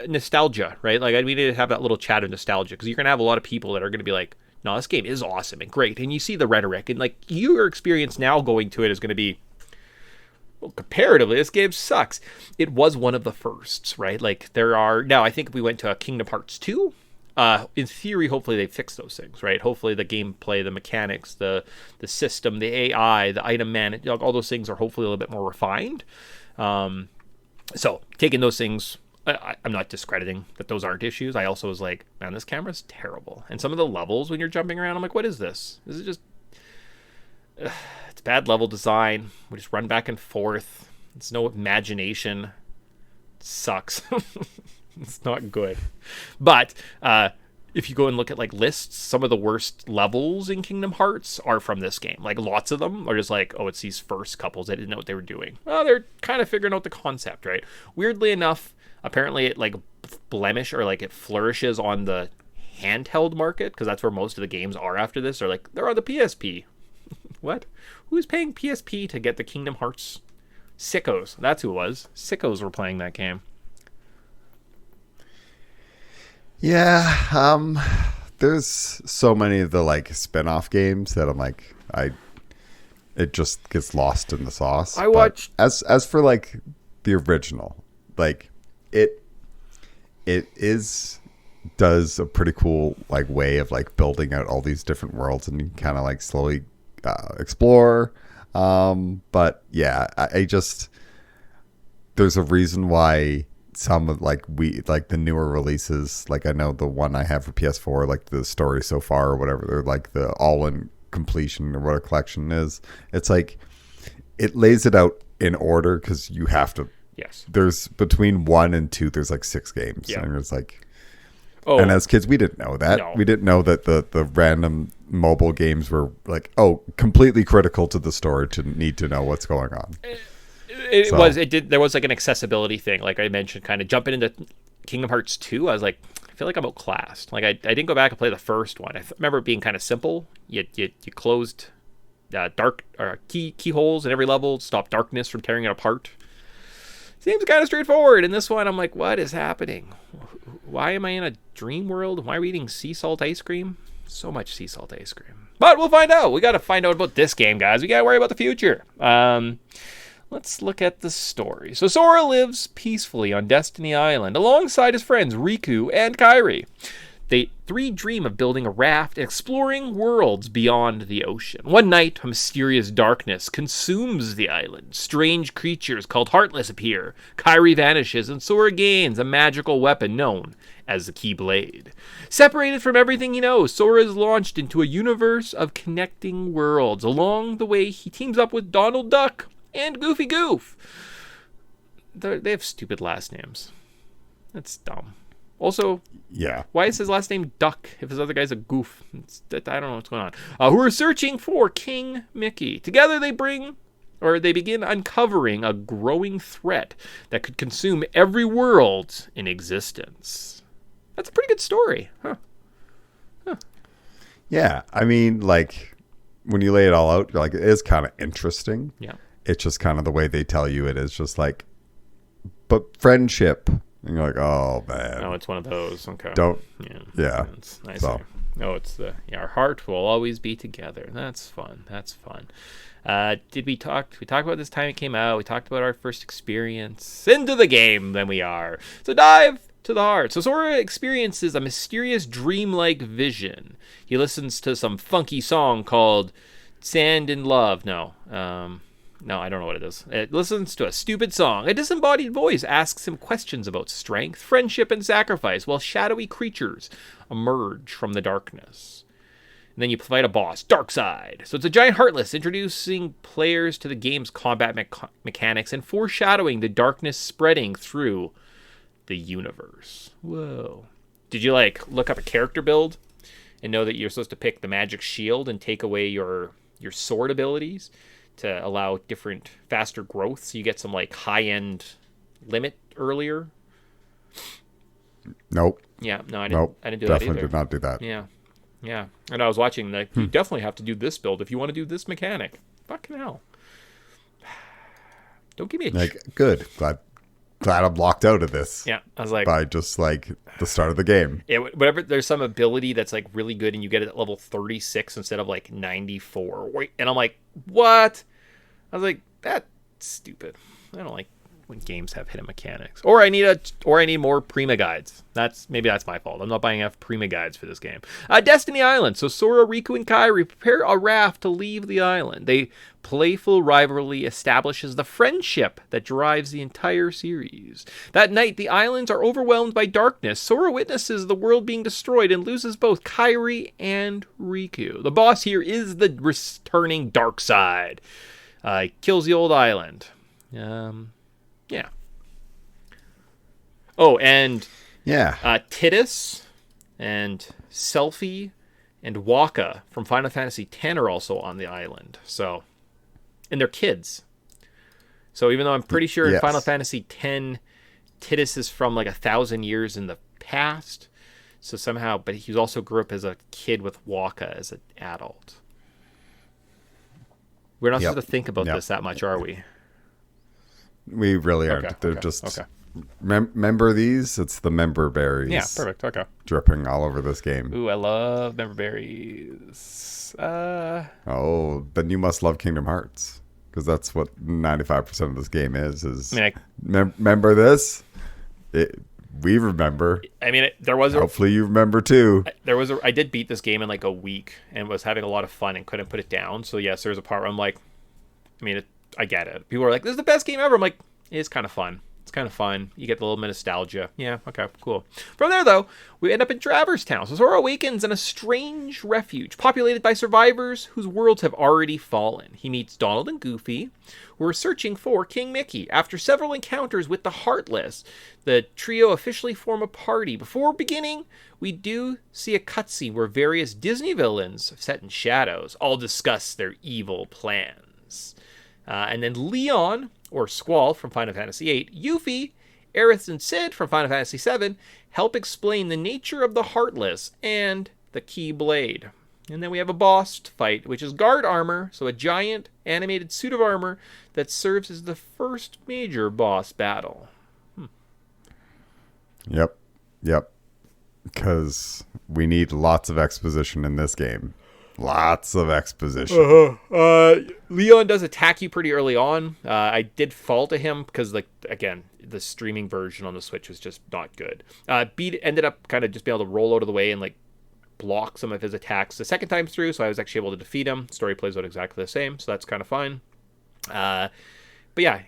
nostalgia, right? Like, we need to have that little chat of nostalgia, because you're going to have a lot of people that are going to be like, no, this game is awesome and great. And you see the rhetoric, and like your experience now going to it is going to be, well, comparatively, this game sucks. It was one of the firsts, right? Like, there are now, I think if we went to a Kingdom Hearts 2, In theory, hopefully they fix those things, right? Hopefully the gameplay, the mechanics, the system, the AI, the item management, all those things are hopefully a little bit more refined. So taking those things, I'm not discrediting that those aren't issues. I also was like, man, this camera's terrible. And some of the levels when you're jumping around, I'm like, what is this? This is just, it's bad level design. We just run back and forth. It's no imagination. It sucks. It's not good. But if you go and look at like lists, some of the worst levels in Kingdom Hearts are from this game. Like lots of them are just like, oh, it's these first couples. They didn't know what they were doing. Well, they're kind of figuring out the concept, right? Weirdly enough, apparently it like blemish or like it flourishes on the handheld market, because that's where most of the games are after this. They're like, they're on the PSP. What? Who's paying PSP to get the Kingdom Hearts? Sickos. That's who it was. Sickos were playing that game. Yeah, there's so many of the like spin-off games that I'm like, it just gets lost in the sauce. I watched as for like the original, like it does a pretty cool like way of like building out all these different worlds, and you can kind of like slowly explore. But yeah, I just, there's a reason why some of like the newer releases, like I know the one I have for PS4, like the story so far or whatever, they're like the all-in completion or what a collection is. It's like it lays it out in order because you have to. Yes. There's between 1 and 2. There's like 6 games, yeah. And it's like. Oh, and as kids, we didn't know that. No. We didn't know that the random mobile games were like, completely critical to the story to need to know what's going on. There was like an accessibility thing. Like I mentioned, kind of jumping into Kingdom Hearts 2, I was like, I feel like I'm outclassed. Like I didn't go back and play the first one. I remember it being kind of simple. You closed dark keyholes in every level, stop darkness from tearing it apart. Seems kind of straightforward. In this one, I'm like, what is happening? Why am I in a dream world? Why are we eating sea salt ice cream? So much sea salt ice cream. But we'll find out. We got to find out about this game, guys. We got to worry about the future. Let's look at the story. So Sora lives peacefully on Destiny Island alongside his friends Riku and Kairi. They three dream of building a raft and exploring worlds beyond the ocean. One night, a mysterious darkness consumes the island. Strange creatures called Heartless appear. Kairi vanishes, and Sora gains a magical weapon known as the Keyblade. Separated from everything he knows, Sora is launched into a universe of connecting worlds. Along the way, he teams up with Donald Duck and Goofy Goof. They have stupid last names. That's dumb. Also, yeah, why is his last name Duck if his other guy's a goof? I don't know what's going on. Who are searching for King Mickey. Together they begin uncovering a growing threat that could consume every world in existence. That's a pretty good story, huh? Yeah, I mean, like, when you lay it all out, you're like, it is kind of interesting. Yeah. It's just kind of the way they tell you it is just like, but friendship. And you're like, oh, man. Oh, it's one of those. Okay. Yeah. It's nice. So. No, it's our heart will always be together. That's fun. We talked about this time it came out. We talked about our first experience. Into the game, then we are. So dive to the heart. So Sora experiences a mysterious dreamlike vision. He listens to some funky song called Sand in Love. No, I don't know what it is. It listens to a stupid song. A disembodied voice asks him questions about strength, friendship, and sacrifice, while shadowy creatures emerge from the darkness. And then you fight a boss, Darkseid. So it's a giant Heartless, introducing players to the game's combat mechanics and foreshadowing the darkness spreading through the universe. Whoa. Did you, look up a character build and know that you're supposed to pick the magic shield and take away your sword abilities to allow different faster growth, so you get some high-end limit earlier? Nope. Yeah, no, I didn't. Nope. I didn't do that either. Definitely did not do that. Yeah. And I was watching you definitely have to do this build if you want to do this mechanic. Fucking hell. Don't give me a good. Glad I'm locked out of this. Yeah, I was like, by just the start of the game. Yeah, whatever. There's some ability that's really good, and you get it at level 36 instead of 94. And I'm like, what? I was like, that's stupid. I don't like when games have hidden mechanics. Or I need more Prima guides. Maybe that's my fault. I'm not buying enough Prima guides for this game. Destiny Island. So Sora, Riku, and Kairi prepare a raft to leave the island. They playful rivalry establishes the friendship that drives the entire series. That night, the islands are overwhelmed by darkness. Sora witnesses the world being destroyed and loses both Kairi and Riku. The boss here is the returning Darkseid. Kills the old island. Yeah. Oh, and Tidus and Selphie and Waka from Final Fantasy X are also on the island. So, and they're kids. So even though I'm pretty sure in Final Fantasy X, Tidus is from like 1,000 years in the past. So somehow, but he also grew up as a kid with Waka as an adult. We're not supposed to think about this that much, are we? We really aren't. They're just member these. It's the member berries. Yeah, perfect. Okay, dripping all over this game. Ooh, I love member berries. Oh, then you must love Kingdom Hearts because that's what 95% of this game is. Remember this? We remember. I mean, there was. Hopefully, you remember too. I did beat this game in like a week and was having a lot of fun and couldn't put it down. So yes, there's a part where I'm like, I get it. People are like, "This is the best game ever." I'm like, it's kind of fun. It's kind of fun. You get the little bit of nostalgia. Yeah, okay, cool. From there, though, we end up in Traverse Town. So Sora awakens in a strange refuge populated by survivors whose worlds have already fallen. He meets Donald and Goofy, who are searching for King Mickey. After several encounters with the Heartless, the trio officially form a party. Before beginning, we do see a cutscene where various Disney villains, set in shadows, all discuss their evil plans. And then Leon, or Squall from Final Fantasy VIII, Yuffie, Aerith, and Sid from Final Fantasy VII help explain the nature of the Heartless and the Keyblade. And then we have a boss fight, which is guard armor, so a giant animated suit of armor that serves as the first major boss battle. Yep. Because we need lots of exposition in this game. Lots of exposition. Leon does attack you pretty early on. I did fall to him because, again, the streaming version on the Switch was just not good. Beat ended up kind of just being able to roll out of the way and block some of his attacks the second time through, so I was actually able to defeat him. Story plays out exactly the same, so that's kind of fine. But yeah,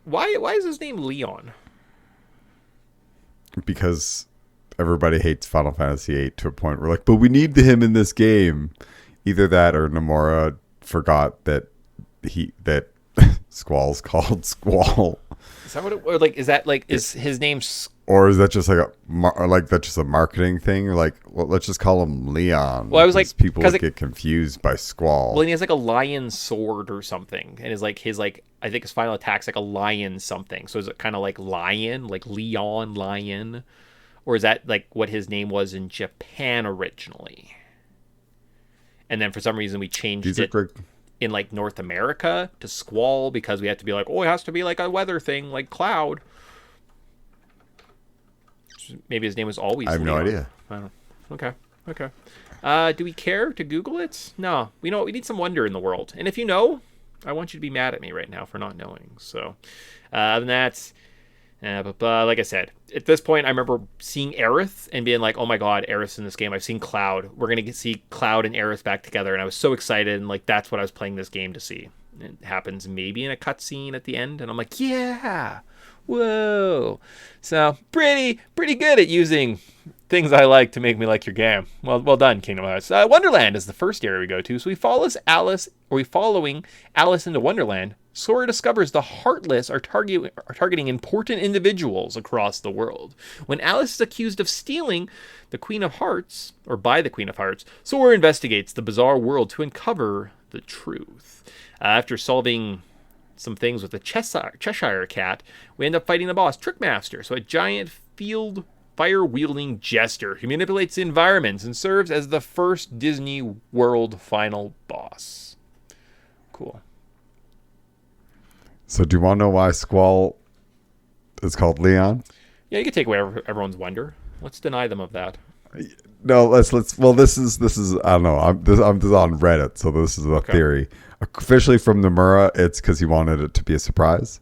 why is his name Leon? Because everybody hates Final Fantasy VIII to a point where but we need him in this game. Either that or Nomura forgot that Squall's called Squall. Is that what it, or is that is his name? Or is that just that's just a marketing thing? Let's just call him Leon. Well, I was people get confused by Squall. Well, he has a lion sword or something, and his I think his final attack's a lion something. So is it kind of like lion, like Leon Lion? Or is that what his name was in Japan originally? And then for some reason we changed it in North America to Squall because we had to be it has to be a weather thing, like Cloud. Maybe his name was always I have Leon. no idea. I don't know. Okay. Do we care to Google it? No. We need some wonder in the world. And if you know, I want you to be mad at me right now for not knowing. So, other than that... but like I said, at this point, I remember seeing Aerith and being oh my god, Aerith's in this game. I've seen Cloud. We're going to see Cloud and Aerith back together. And I was so excited. And that's what I was playing this game to see. It happens maybe in a cutscene at the end. And I'm yeah, whoa. So pretty good at using things I like to make me like your game. Well done, Kingdom Hearts. Wonderland is the first area we go to. So we following Alice into Wonderland. Sora discovers the Heartless are targeting important individuals across the world. When Alice is accused of stealing the Queen of Hearts, or by the Queen of Hearts, Sora investigates the bizarre world to uncover the truth. After solving some things with the Cheshire Cat, we end up fighting the boss, Trickmaster, so a giant field fire-wielding jester who manipulates the environments and serves as the first Disney World final boss. Cool. So do you want to know why Squall is called Leon? Yeah, you can take away everyone's wonder. Let's deny them of that. No, let's. Well, this is. I don't know. I'm this on Reddit, so this is a theory. Officially from Nomura, it's because he wanted it to be a surprise.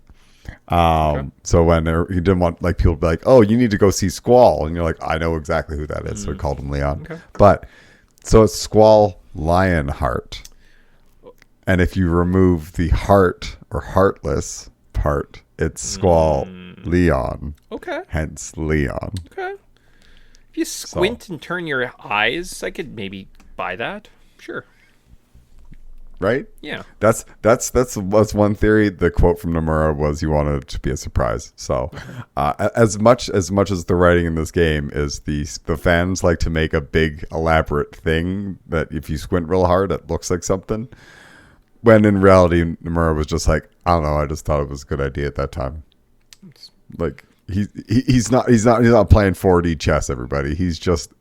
So when he didn't want like people to be like, oh, you need to go see Squall, and you're like, I know exactly who that is. So we called him Leon. Okay. But so it's Squall Lionheart, and if you remove the heart or heartless part, it's Squall Leon. Okay. Hence Leon. Okay. If you squint and turn your eyes, I could maybe buy that. Sure. Right? Yeah. That's one theory. The quote from Nomura was he wanted it to be a surprise. So, as much as the writing in this game is the fans like to make a big elaborate thing that if you squint real hard, it looks like something. When in reality, Nomura was just like, I don't know. I just thought it was a good idea at that time. Like he's not playing 4D chess. Everybody, he's just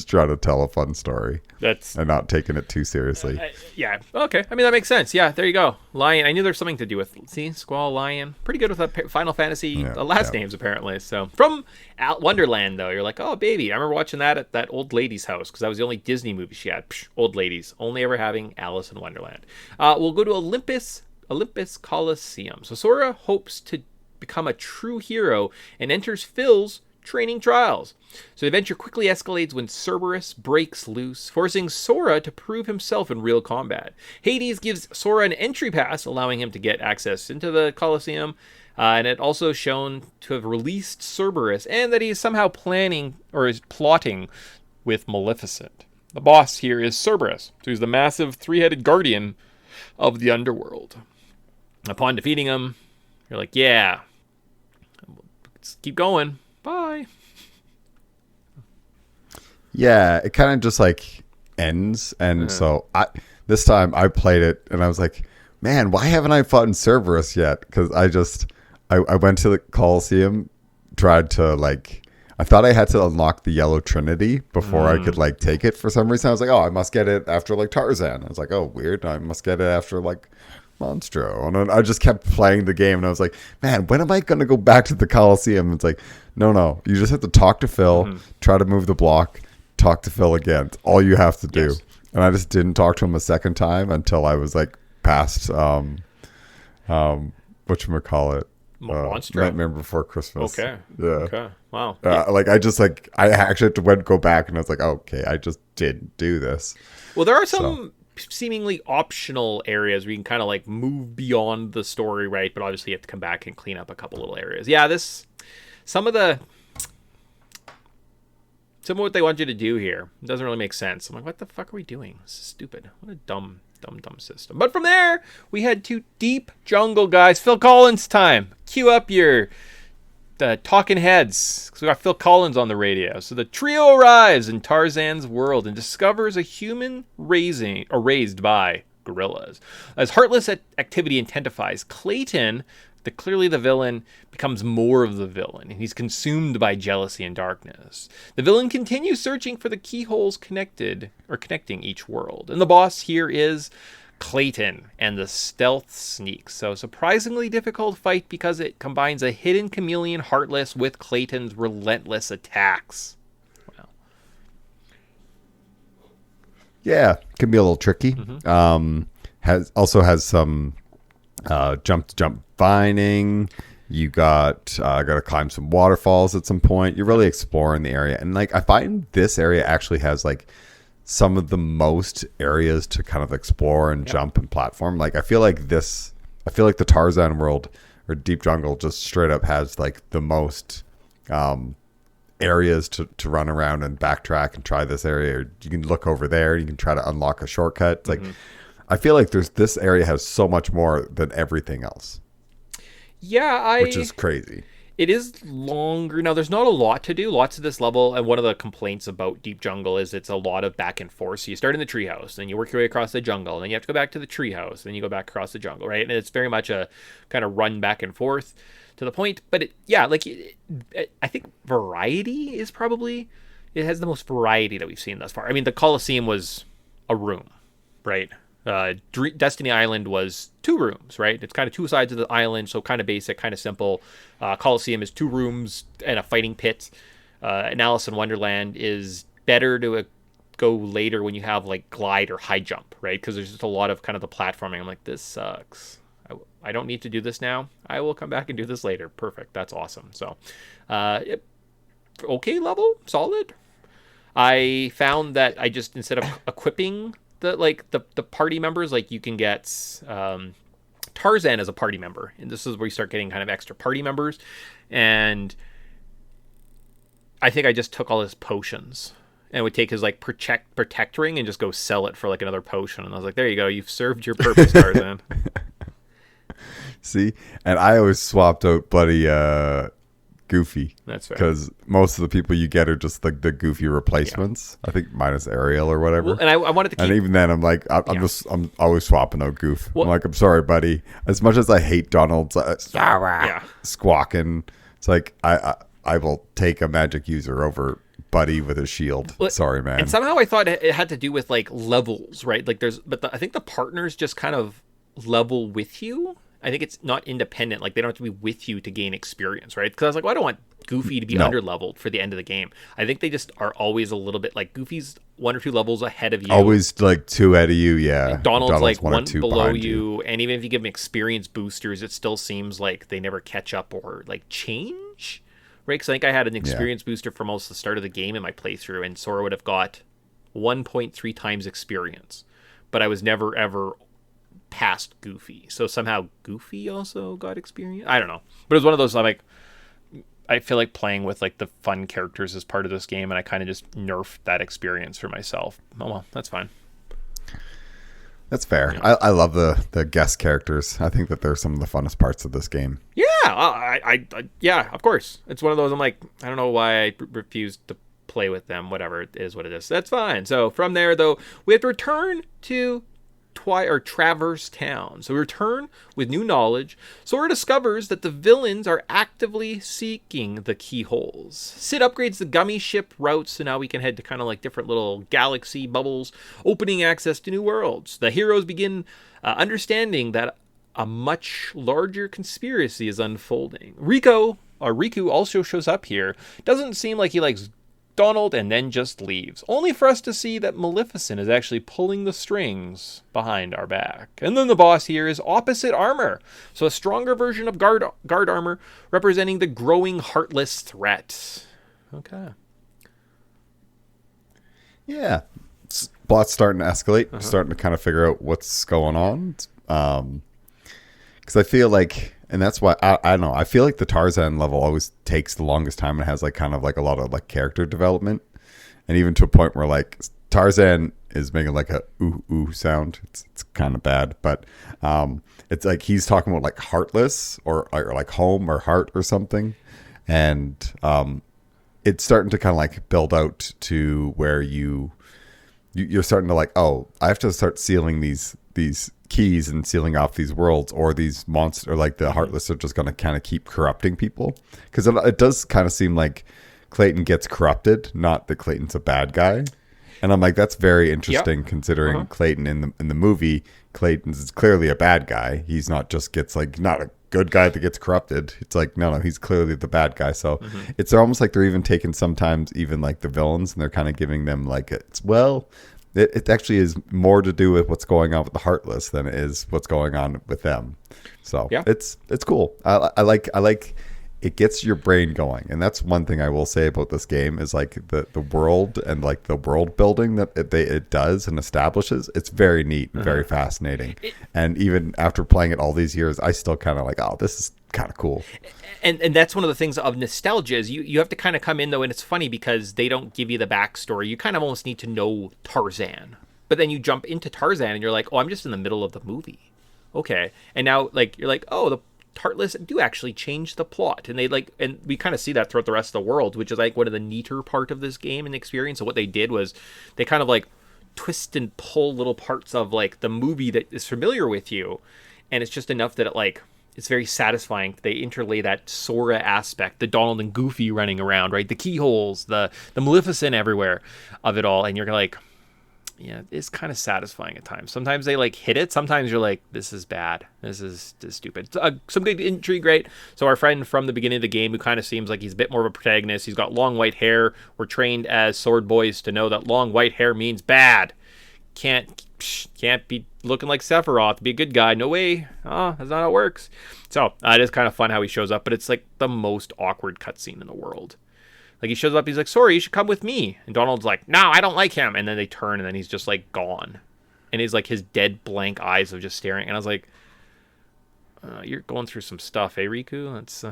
trying to tell a fun story. And not taking it too seriously. Yeah. Okay. I mean, that makes sense. Yeah. There you go. Lion. I knew there's something to do with. See, Squall, Lion. Pretty good with the Final Fantasy last names apparently. So from Wonderland though, you're like, oh baby. I remember watching that at that old lady's house because that was the only Disney movie she had. Old ladies only ever having Alice in Wonderland. We'll go to Olympus Coliseum. So Sora hopes to become a true hero and enters Phil's training trials. So the adventure quickly escalates when Cerberus breaks loose, forcing Sora to prove himself in real combat. Hades gives Sora an entry pass, allowing him to get access into the Colosseum, and it also shown to have released Cerberus, and that he is somehow planning or is plotting with Maleficent. The boss here is Cerberus, who's the massive three-headed guardian of the underworld. Upon defeating him, you're like, yeah, let's keep going. Bye. Yeah, it kind of just like ends, and so this time I played it, and I was like, man, why haven't I fought in Cerberus yet? Because I went to the Coliseum, tried to like, I thought I had to unlock the Yellow Trinity before I could like take it. For some reason, I was like, oh, I must get it after like Tarzan. I was like, oh, weird, I must get it after like Monstro. And then I just kept playing the game, and I was like, man, when am I going to go back to the Coliseum? It's like, no, you just have to talk to Phil, try to move the block, talk to Phil again. It's all you have to do. Yes. And I just didn't talk to him a second time until I was like past whatchamacallit, Monstro? Nightmare Before Christmas. Okay. Yeah. Okay. Wow. Like I actually had to go back, and I was like, okay, I just didn't do this. Well, there are some seemingly optional areas where you can kind of like move beyond the story, right? But obviously you have to come back and clean up a couple little areas. Yeah, some of what they want you to do here doesn't really make sense. I'm like, what the fuck are we doing? This is stupid. What a dumb system. But from there, we head to Deep Jungle, guys. Phil Collins time. Cue up your talking heads, because we got Phil Collins on the radio. So the trio arrives in Tarzan's world and discovers a human raised by gorillas. As heartless activity intensifies, Clayton, clearly the villain, becomes more of the villain, and he's consumed by jealousy and darkness. The villain continues searching for the keyholes connecting each world. And the boss here is Clayton and the Stealth Sneak. So surprisingly difficult fight because it combines a hidden chameleon Heartless with Clayton's relentless attacks. Wow. Yeah, can be a little tricky. Has some jump vining. You got to climb some waterfalls at some point. You're really exploring the area, and like I find this area actually has like some of the most areas to kind of explore and jump and platform. Like I feel like the Tarzan world or Deep Jungle just straight up has like the most areas to run around and backtrack and try this area. Or you can look over there. You can try to unlock a shortcut. It's like I feel like this area has so much more than everything else. Yeah, which is crazy. It is longer. Now, there's not a lot to do. Lots of this level, and one of the complaints about Deep Jungle is it's a lot of back and forth. So you start in the treehouse, then you work your way across the jungle, and then you have to go back to the treehouse, then you go back across the jungle, right? And it's very much a kind of run back and forth to the point. But I think variety is probably, it has the most variety that we've seen thus far. I mean, the Colosseum was a room, right? Destiny Island was 2 rooms, right? It's kind of 2 sides of the island, so kind of basic, kind of simple. Coliseum is 2 rooms and a fighting pit. And Alice in Wonderland is better to go later when you have like glide or high jump, right? Because there's just a lot of kind of the platforming. I'm like, this sucks. I don't need to do this now. I will come back and do this later. Perfect. That's awesome. So, okay level, solid. I found that I just, instead of equipping the party members, like you can get Tarzan as a party member, and this is where you start getting kind of extra party members. And I think I just took all his potions and would take his like protect ring and just go sell it for like another potion. And I was like, there you go, you've served your purpose, Tarzan. See, and I always swapped out Buddy Goofy. That's right. Because most of the people you get are just like the Goofy replacements. Yeah. I think minus Ariel or whatever. Well, and I wanted to keep... And even then, I'm like, I'm always swapping out Goof. Well, I'm like, I'm sorry, buddy. As much as I hate Donald's squawking, it's like I will take a magic user over Buddy with a shield. Well, sorry, man. And somehow I thought it had to do with like levels, right? Like I think the partners just kind of level with you. I think it's not independent. Like, they don't have to be with you to gain experience, right? Because I was like, well, I don't want Goofy to be under-leveled for the end of the game. I think they just are always a little bit, like, Goofy's 1 or 2 levels ahead of you. Always, like, 2 ahead of you, yeah. And Donald's like 1 below you. And even if you give them experience boosters, it still seems like they never catch up or, like, change, right? Because I think I had an experience booster for most of the start of the game in my playthrough, and Sora would have got 1.3 times experience. But I was never, ever past Goofy. So somehow Goofy also got experience. I don't know. But it was one of those, I'm like, I feel like playing with like the fun characters as part of this game, and I kind of just nerfed that experience for myself. Oh well, that's fine. That's fair. Yeah. I love the guest characters. I think that they're some of the funnest parts of this game. Yeah, I yeah, of course. It's one of those, I'm like, I don't know why I refused to play with them. Whatever, it is what it is. That's fine. So from there, though, we have to return to Traverse Town. So we return with new knowledge. Sora discovers that the villains are actively seeking the keyholes. Sid upgrades the gummy ship routes, so now we can head to kind of like different little galaxy bubbles, opening access to new worlds. The heroes begin understanding that a much larger conspiracy is unfolding. Riku also shows up here. Doesn't seem like he likes Donald, and then just leaves, only for us to see that Maleficent is actually pulling the strings behind our back. And then the boss here is opposite armor, so a stronger version of guard armor, representing the growing heartless threat. Okay. Yeah. Plot's starting to escalate, starting to kind of figure out what's going on. Because I feel like, and that's why I don't know. I feel like the Tarzan level always takes the longest time and has like kind of like a lot of like character development, and even to a point where like Tarzan is making like a ooh ooh sound. It's kind of bad, but it's like he's talking about like heartless or like home or heart or something, and it's starting to kind of like build out to where you're starting to like, oh, I have to start sealing these keys and sealing off these worlds, or these monsters, or like the heartless are just going to kind of keep corrupting people, because it does kind of seem like Clayton gets corrupted, not that Clayton's a bad guy. And I'm like, that's very interesting, considering Clayton in the movie, Clayton's clearly a bad guy. He's not just not a good guy that gets corrupted. It's like, no, he's clearly the bad guy. So it's almost like they're even taking sometimes even like the villains, and they're kind of giving them like, it actually is more to do with what's going on with the Heartless than it is what's going on with them. So it's cool. I like it gets your brain going, and that's one thing I will say about this game is like the world and like the world building that it does and establishes. It's very neat and very fascinating. And even after playing it all these years, I still kind of like, oh, this is kind of cool. And that's one of the things of nostalgia is you have to kind of come in, though, and it's funny because they don't give you the backstory. You kind of almost need to know Tarzan, but then you jump into Tarzan and you're like, oh, I'm just in the middle of the movie. Okay. And now like you're like, oh, the Heartless do actually change the plot, and and we kind of see that throughout the rest of the world, which is like one of the neater part of this game and experience. So what they did was they kind of like twist and pull little parts of like the movie that is familiar with you, and it's just enough that it's very satisfying. They interlay that Sora aspect, the Donald and Goofy running around, right? The keyholes, the Maleficent everywhere of it all, and you're like, yeah, it's kind of satisfying at times. Sometimes they like hit it. Sometimes you're like, this is bad. This is stupid. Some good intrigue, right? So our friend from the beginning of the game, who kind of seems like he's a bit more of a protagonist. He's got long white hair. We're trained as sword boys to know that long white hair means bad. Can't be looking like Sephiroth, be a good guy. No way. That's not how it works. So it is kind of fun how he shows up, but it's like the most awkward cutscene in the world. Like he shows up, he's like, sorry, you should come with me. And Donald's like, no, I don't like him. And then they turn and then he's just like gone. And he's like, his dead blank eyes of just staring. And I was like, you're going through some stuff, eh, Riku? That's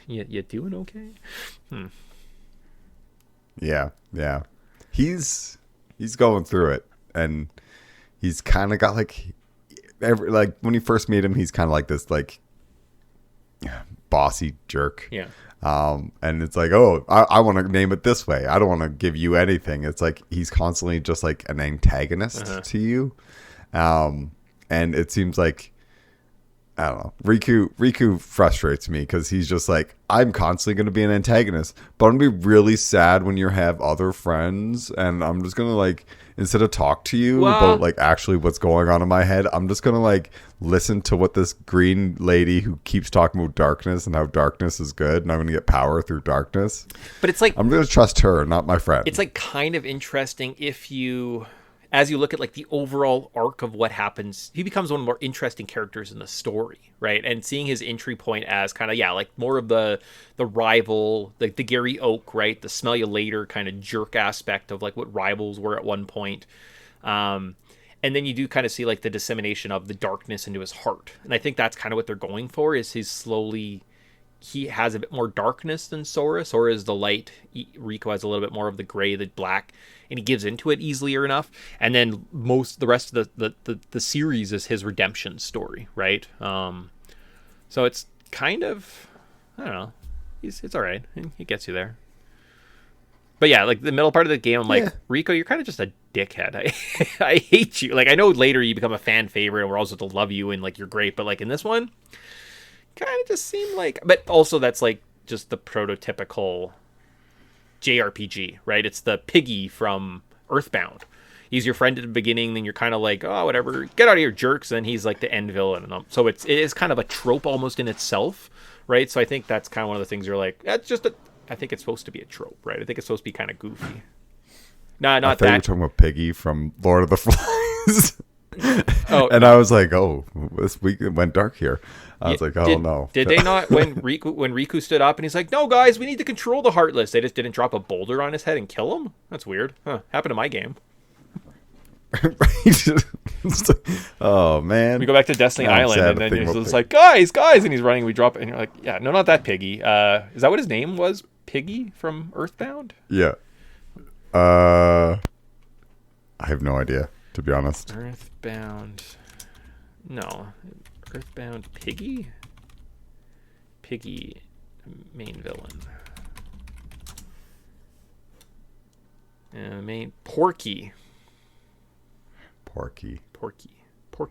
you doing okay? Yeah. He's going through it, and he's kind of got like when you first meet him, he's kind of like this like bossy jerk. Yeah. And it's like, oh, I want to name it this way. I don't want to give you anything. It's like he's constantly just like an antagonist to you. And it seems like, I don't know, Riku frustrates me because he's just like, I'm constantly going to be an antagonist, but I'm going to be really sad when you have other friends, and I'm just going to like, instead of talk to you about like actually what's going on in my head, I'm just going to like listen to what this green lady who keeps talking about darkness and how darkness is good and I'm going to get power through darkness. But it's like, I'm going to trust her, not my friend. It's like kind of interesting as you look at like the overall arc of what happens, he becomes one of the more interesting characters in the story, right? And seeing his entry point as kind of, like more of the rival, like the Gary Oak, right? The smell you later kind of jerk aspect of like what rivals were at one point. And then you do kind of see like the dissemination of the darkness into his heart. And I think that's kind of what they're going for, is he has a bit more darkness than Sora. Sora is the light. Rico has a little bit more of the gray, the black, and he gives into it easier enough. And then the rest of the series is his redemption story, right? So it's kind of, I don't know, it's all right. He gets you there. But yeah, like the middle part of the game, I'm like, Rico, you're kind of just a dickhead. I hate you. Like I know later you become a fan favorite, and we're also to love you, and like you're great. But like in this one, kind of just seem like, but also that's like just the prototypical JRPG, right? It's the piggy from Earthbound. He's your friend at the beginning, then you're kind of like, oh, whatever, get out of here, jerks. And he's like the end villain. So it is kind of a trope almost in itself, right? So I think that's kind of one of the things you're like, I think it's supposed to be a trope, right? I think it's supposed to be kind of goofy. Not I thought that. you were talking about Piggy from Lord of the Flies. Oh, and I was like, oh, this week it went dark here. I was like, oh no. Did they not, when Riku stood up and he's like, no guys, we need to control the Heartless, they just didn't drop a boulder on his head and kill him? That's weird. Happened to my game. Oh man. We go back to Destiny Island and then he's just like, guys, and he's running, we drop it, and you're like, yeah, no, not that Piggy. Is that what his name was? Piggy from Earthbound? Yeah. I have no idea, to be honest. Earthbound Piggy main villain. Main Porky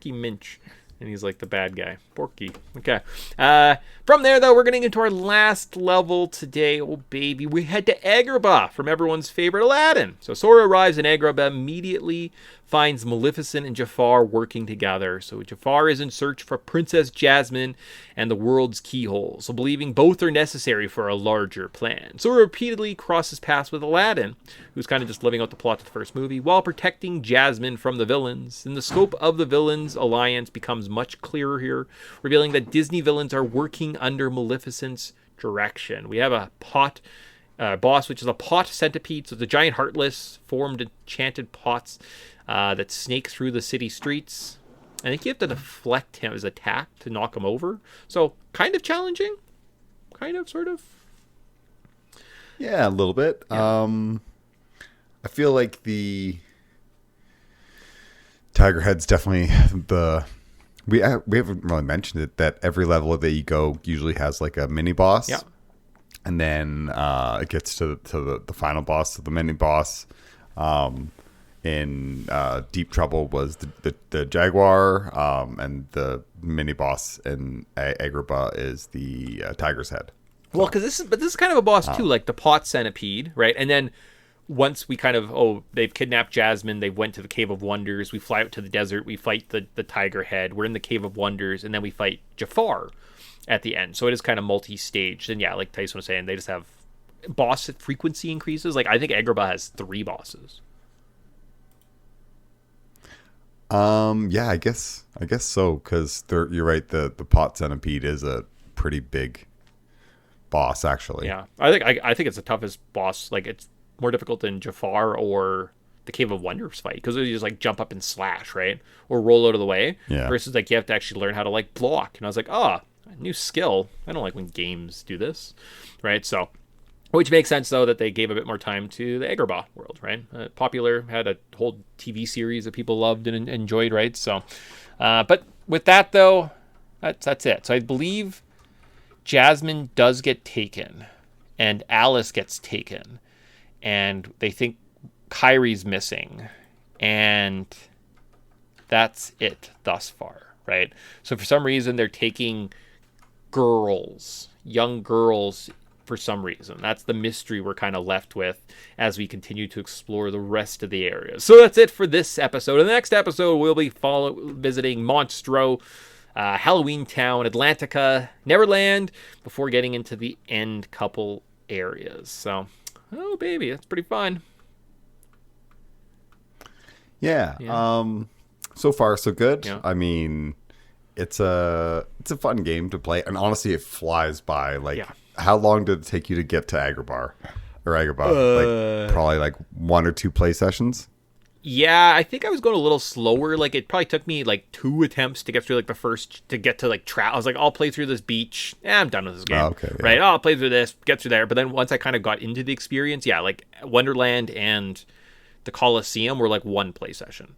Minch, and he's like the bad guy. Porky. Okay. From there, though, we're getting into our last level today. Oh, baby. We head to Agrabah from everyone's favorite Aladdin. So Sora arrives in Agrabah, immediately finds Maleficent and Jafar working together. So Jafar is in search for Princess Jasmine and the world's keyhole, so believing both are necessary for a larger plan. Sora repeatedly crosses paths with Aladdin, who's kind of just living out the plot of the first movie, while protecting Jasmine from the villains. And the scope of the villains' alliance becomes much clearer here, revealing that Disney villains are working under Maleficent's direction. We have a boss, which is a pot centipede, so the giant heartless formed enchanted pots that snake through the city streets. I think you have to deflect his attack to knock him over. So kind of challenging, kind of, sort of. Yeah, a little bit. Yeah. I feel like the Tiger Head's definitely we haven't really mentioned it, that every level that you go usually has like a mini boss. Yeah. And then it gets to the final boss, to the mini boss. In Deep Trouble was the Jaguar, and the mini boss in Agrabah is the Tiger's Head. Well, because this is kind of a boss too, like the pot centipede, right? And then once we kind of, they've kidnapped Jasmine, they went to the Cave of Wonders, we fly out to the desert, we fight the Tiger Head, we're in the Cave of Wonders, and then we fight Jafar at the end. So it is kind of multi-staged. And yeah, like Tyson was saying, they just have boss frequency increases. Like I think Agrabah has 3 bosses. Yeah, I guess so. Because you're right. The pot centipede is a pretty big boss, actually. Yeah, I think it's the toughest boss. Like it's more difficult than Jafar or the Cave of Wonders fight because you just like jump up and slash, right, or roll out of the way. Yeah. Versus like you have to actually learn how to like block. And I was like, oh, a new skill. I don't like when games do this, right? So, which makes sense though that they gave a bit more time to the Agrabah world, right? Popular, had a whole TV series that people loved and enjoyed, right? So, but with that though, that's it. So I believe Jasmine does get taken, and Alice gets taken, and they think Kyrie's missing, and that's it thus far, right? So for some reason they're taking girls, young girls, for some reason. That's the mystery we're kind of left with as we continue to explore the rest of the area. So that's it for this episode. In the next episode, we'll be visiting Monstro, Halloween Town, Atlantica, Neverland, before getting into the end couple areas. So, oh baby, that's pretty fun. Yeah. So far so good. Yeah. I mean, it's a fun game to play, and honestly, it flies by. Like, how long did it take you to get to Agrabah? Like probably like 1 or 2 play sessions. Yeah, I think I was going a little slower. Like it probably took me like 2 attempts to get through like the first to get to like I was like, I'll play through this beach. I'm done with this game. Oh, okay, yeah. Right? I'll play through this, get through there. But then once I kind of got into the experience, yeah, like Wonderland and the Colosseum were like 1 play session.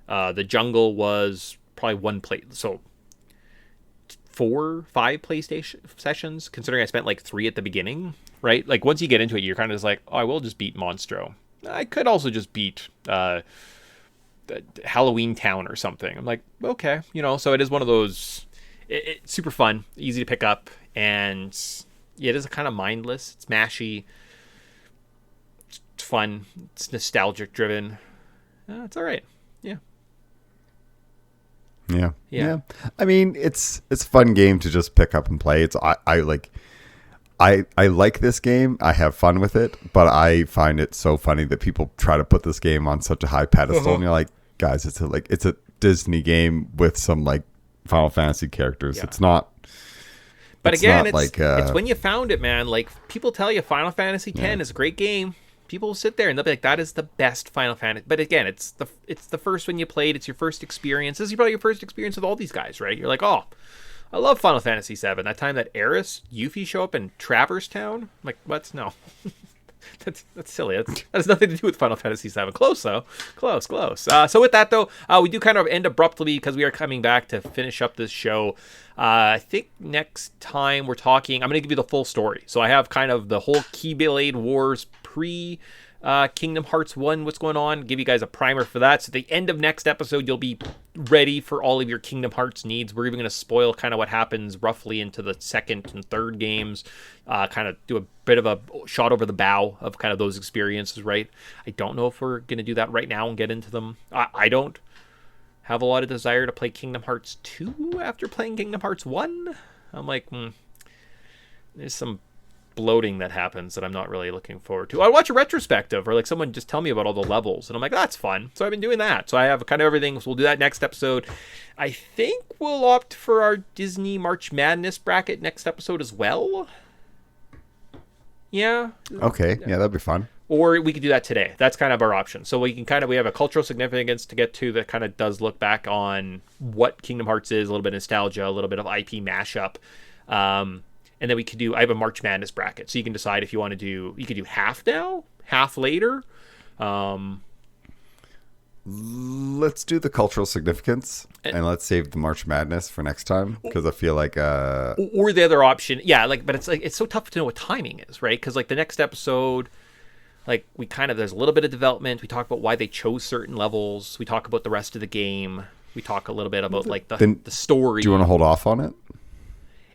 The jungle was probably 1 play. So 4, 5 PlayStation sessions, considering I spent like 3 at the beginning, right? Like once you get into it, you're kind of just like, oh, I will just beat Monstro. I could also just beat Halloween Town or something. I'm like, okay, so it is one of those, it's super fun, easy to pick up, and it is kind of mindless. It's mashy. It's fun. It's nostalgic driven. It's all right. Yeah. I mean, it's a fun game to just pick up and play. I like this game. I have fun with it, but I find it so funny that people try to put this game on such a high pedestal. And you're like, guys, it's a Disney game with some like Final Fantasy characters. Yeah. It's not. But again, it's when you found it, man. Like people tell you, Final Fantasy X is a great game. People will sit there and they'll be like, that is the best Final Fantasy. But again, it's the first one you played. It's your first experience. This is probably your first experience with all these guys, right? You're like, oh, I love Final Fantasy VII. That time that Aeris, Yuffie show up in Traverse Town. I'm like, what? No. That's silly. That has nothing to do with Final Fantasy VII. Close, though. Close. So with that, though, we do kind of end abruptly because we are coming back to finish up this show. I think next time we're talking, I'm going to give you the full story. So I have kind of the whole Keyblade Wars pre Kingdom Hearts 1, what's going on, give you guys a primer for that. So at the end of next episode, you'll be ready for all of your Kingdom Hearts needs. We're even going to spoil kind of what happens roughly into the second and third games, kind of do a bit of a shot over the bow of kind of those experiences, right? I don't know if we're going to do that right now and get into them. I don't have a lot of desire to play Kingdom Hearts 2 after playing Kingdom Hearts 1. I'm like, there's some bloating that happens that I'm not really looking forward to. I watch a retrospective or like someone just tell me about all the levels and I'm like, that's fun. So I've been doing that. So I have kind of everything. So we'll do that next episode. I think we'll opt for our Disney March Madness bracket next episode as well. Yeah. Okay. Yeah, that'd be fun. Or we could do that today. That's kind of our option. So we have a cultural significance to get to that kind of does look back on what Kingdom Hearts is, a little bit of nostalgia, a little bit of IP mashup. And then I have a March Madness bracket. So you can decide if you want to you could do half now, half later. Let's do the cultural significance and let's save the March Madness for next time because I feel like or the other option. Yeah, but it's so tough to know what timing is, right? Because like the next episode, like there's a little bit of development. We talk about why they chose certain levels. We talk about the rest of the game. We talk a little bit about like the story. Do you want to hold off on it?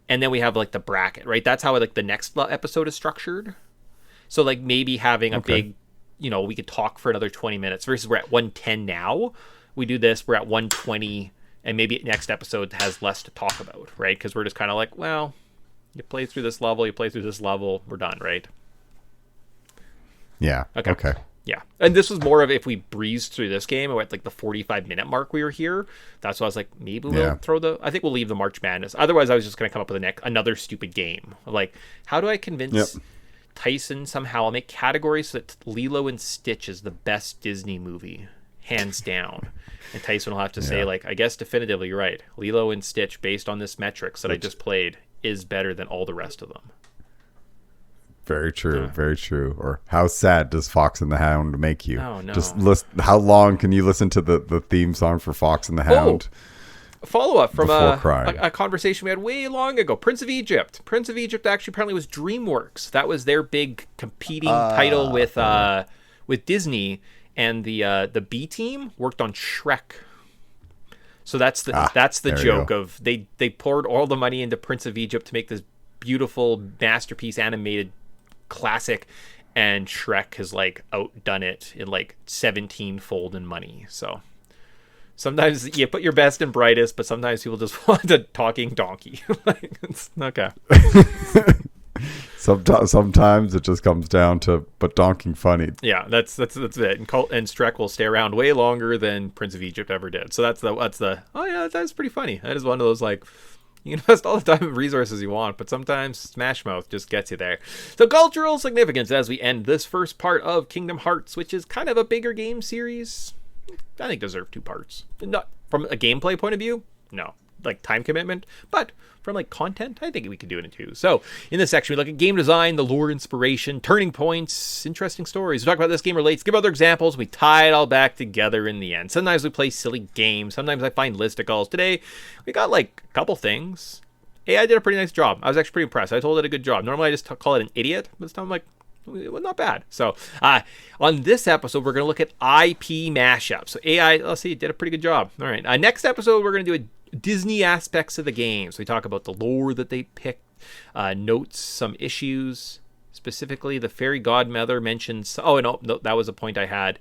And then we have like the bracket, right? That's how like the next episode is structured. So like maybe having a big, we could talk for another 20 minutes versus we're at 110 now. We do this, we're at 120, and maybe next episode has less to talk about, right? Because we're just kind of like, well, you play through this level, we're done, right? Yeah. Okay. Yeah. And this was more of if we breezed through this game at like the 45-minute mark we were here. That's why I was like, maybe we'll I think we'll leave the March Madness. Otherwise, I was just going to come up with another stupid game. Like, how do I convince Tyson somehow? I'll make categories so that Lilo and Stitch is the best Disney movie, hands down. And Tyson will have to say, like, I guess definitively, you're right. Lilo and Stitch, based on this metrics that I just played, is better than all the rest of them. Very true, very true. Or how sad does Fox and the Hound make you? Oh, no. Just how long can you listen to the theme song for Fox and the Hound? Follow up from crying? a conversation we had way long ago. Prince of Egypt. Prince of Egypt actually apparently was DreamWorks. That was their big competing title with Disney, and the B team worked on Shrek. So that's the joke of they poured all the money into Prince of Egypt to make this beautiful masterpiece animated classic, and Shrek has like outdone it in like 17-fold in money. So sometimes you put your best and brightest, but sometimes people just want a talking donkey. Like, it's okay. Sometimes it just comes down to but donking funny. Yeah, that's it. And Shrek will stay around way longer than Prince of Egypt ever did. So that's oh yeah, that's pretty funny. That is one of those, like, you can invest all the time and resources you want, but sometimes Smash Mouth just gets you there. So cultural significance as we end this first part of Kingdom Hearts, which is kind of a bigger game series. I think deserve 2 parts. Not from a gameplay point of view, no. Like time commitment, but from like content, I think we could do it in 2. So in this section, we look at game design, the lore, inspiration, turning points, interesting stories. We talk about this game relates, give other examples. We tie it all back together in the end. Sometimes we play silly games. Sometimes I find listicles. Today, we got like a couple things. AI did a pretty nice job. I was actually pretty impressed. I told it a good job. Normally I just call it an idiot, but this time I'm like, well, not bad. So on this episode, we're going to look at IP mashup. So AI, let's see, did a pretty good job. All right. Next episode, we're going to do a Disney aspects of the game. So we talk about the lore that they picked, notes some issues, specifically the fairy godmother mentions. Oh, no, that was a point I had.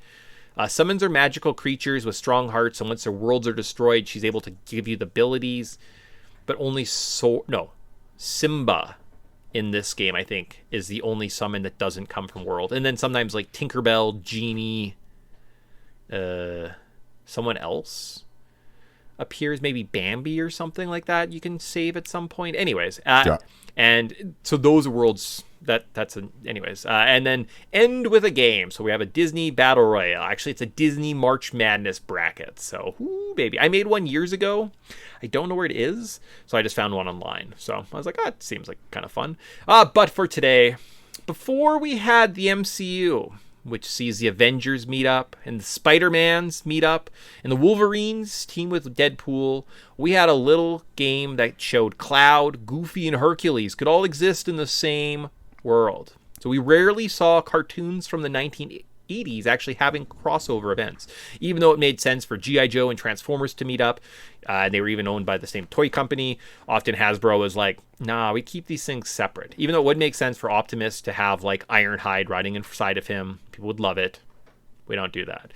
Summons are magical creatures with strong hearts, and once their worlds are destroyed, she's able to give you the abilities, but only Simba in this game, I think, is the only summon that doesn't come from world. And then sometimes like Tinkerbell, Genie, someone else appears, maybe Bambi or something like that you can save at some point. Anyways, and so those worlds, anyways, and then end with a game. So we have a Disney Battle Royale. Actually, it's a Disney March Madness bracket. So, baby. I made one years ago. I don't know where it is, so I just found one online. So I was like, it seems like kind of fun. But for today, before we had the MCU, which sees the Avengers meet up and the Spider-Mans meet up and the Wolverines team with Deadpool, we had a little game that showed Cloud, Goofy, and Hercules could all exist in the same world. So we rarely saw cartoons from the 1980s actually having crossover events, even though it made sense for G.I. Joe and Transformers to meet up. They were even owned by the same toy company. Often Hasbro was like, nah, we keep these things separate. Even though it would make sense for Optimus to have like Ironhide riding inside of him. People would love it. We don't do that.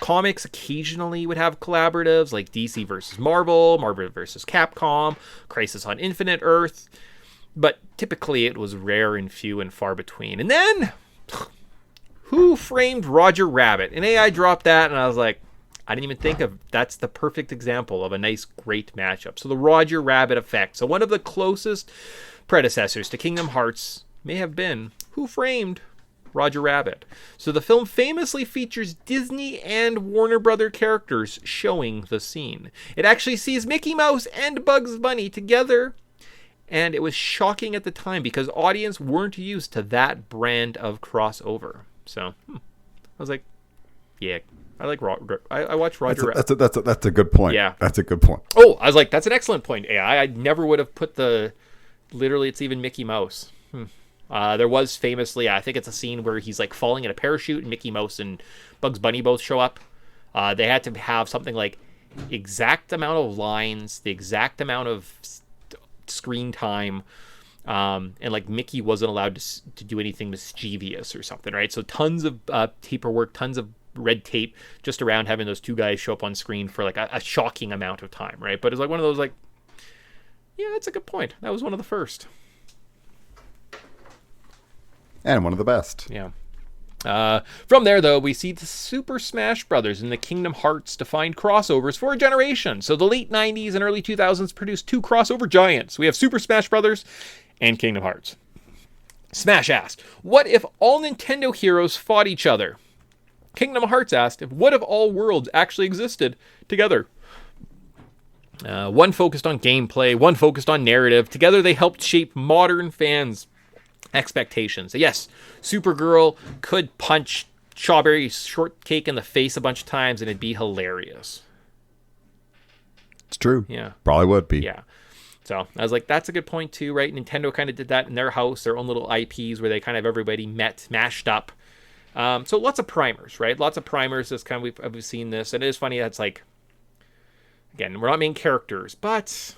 Comics occasionally would have collaboratives like DC versus Marvel, Marvel versus Capcom, Crisis on Infinite Earth. But typically it was rare and few and far between. And then, Who Framed Roger Rabbit? And AI dropped that, and I was like, I didn't even think of, that's the perfect example of a nice, great matchup. So the Roger Rabbit effect. So one of the closest predecessors to Kingdom Hearts may have been Who Framed Roger Rabbit. So the film famously features Disney and Warner Brother characters showing the scene. It actually sees Mickey Mouse and Bugs Bunny together, and it was shocking at the time because audience weren't used to that brand of crossover. So I was like, yeah, I like I watch Roger Rabbit. That's a good point. Yeah, that's a good point. Oh, I was like, that's an excellent point. AI, I never would have put literally it's even Mickey Mouse. There was famously, I think it's a scene where he's like falling in a parachute and Mickey Mouse and Bugs Bunny both show up. They had to have something like exact amount of lines, the exact amount of screen time, and like Mickey wasn't allowed to do anything mischievous or something, right? So tons of paperwork, tons of red tape just around having those two guys show up on screen for like a shocking amount of time, right? But it's like one of those like, yeah, that's a good point. That was one of the first. And one of the best. Yeah. From there, though, we see the Super Smash Brothers and the Kingdom Hearts defined crossovers for a generation. So the late 90s and early 2000s produced two crossover giants. We have Super Smash Brothers and Kingdom Hearts. Smash asked, what if all Nintendo heroes fought each other? Kingdom Hearts asked, what if all worlds actually existed together? One focused on gameplay, one focused on narrative. Together they helped shape modern fans' expectations. Yes, Supergirl could punch Strawberry Shortcake in the face a bunch of times and it'd be hilarious. It's true. Yeah. Probably would be. Yeah. So I was like, that's a good point too, right? Nintendo kind of did that in their house, their own little IPs where they kind of everybody mashed up. So lots of primers, right? Lots of primers. This kind of we've seen this, and it is funny. That's like, again, we're not main characters, but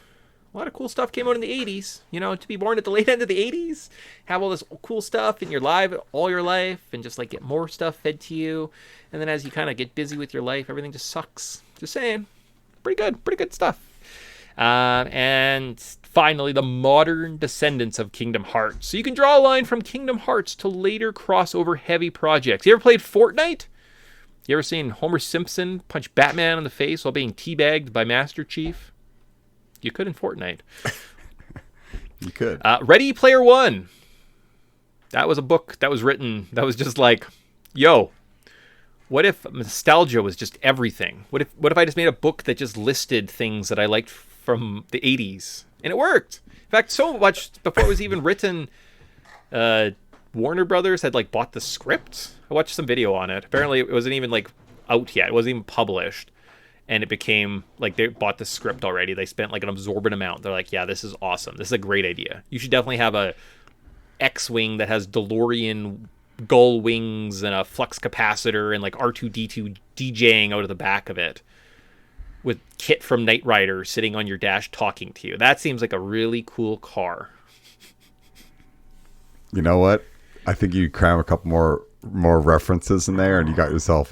a lot of cool stuff came out in the 80s. You know, to be born at the late end of the 80s, have all this cool stuff in your life, all your life, and just like get more stuff fed to you. And then as you kind of get busy with your life, everything just sucks. Just saying, pretty good stuff. And finally, the modern descendants of Kingdom Hearts. So you can draw a line from Kingdom Hearts to later crossover heavy projects. You ever played Fortnite? You ever seen Homer Simpson punch Batman in the face while being teabagged by Master Chief? You could in Fortnite. You could. Ready Player One. That was a book that was written that was just like, yo, what if nostalgia was just everything? What if I just made a book that just listed things that I liked from the 80s? And it worked. In fact, so much before it was even written, Warner Brothers had like bought the script. I watched some video on it. Apparently it wasn't even like out yet. It wasn't even published. And it became like they bought the script already. They spent like an absorbent amount. They're like, yeah, this is awesome. This is a great idea. You should definitely have a X-Wing that has DeLorean gull wings and a flux capacitor and like R2-D2 DJing out of the back of it with Kit from Knight Rider sitting on your dash talking to you. That seems like a really cool car. You know what? I think you cram a couple more references in there and you got yourself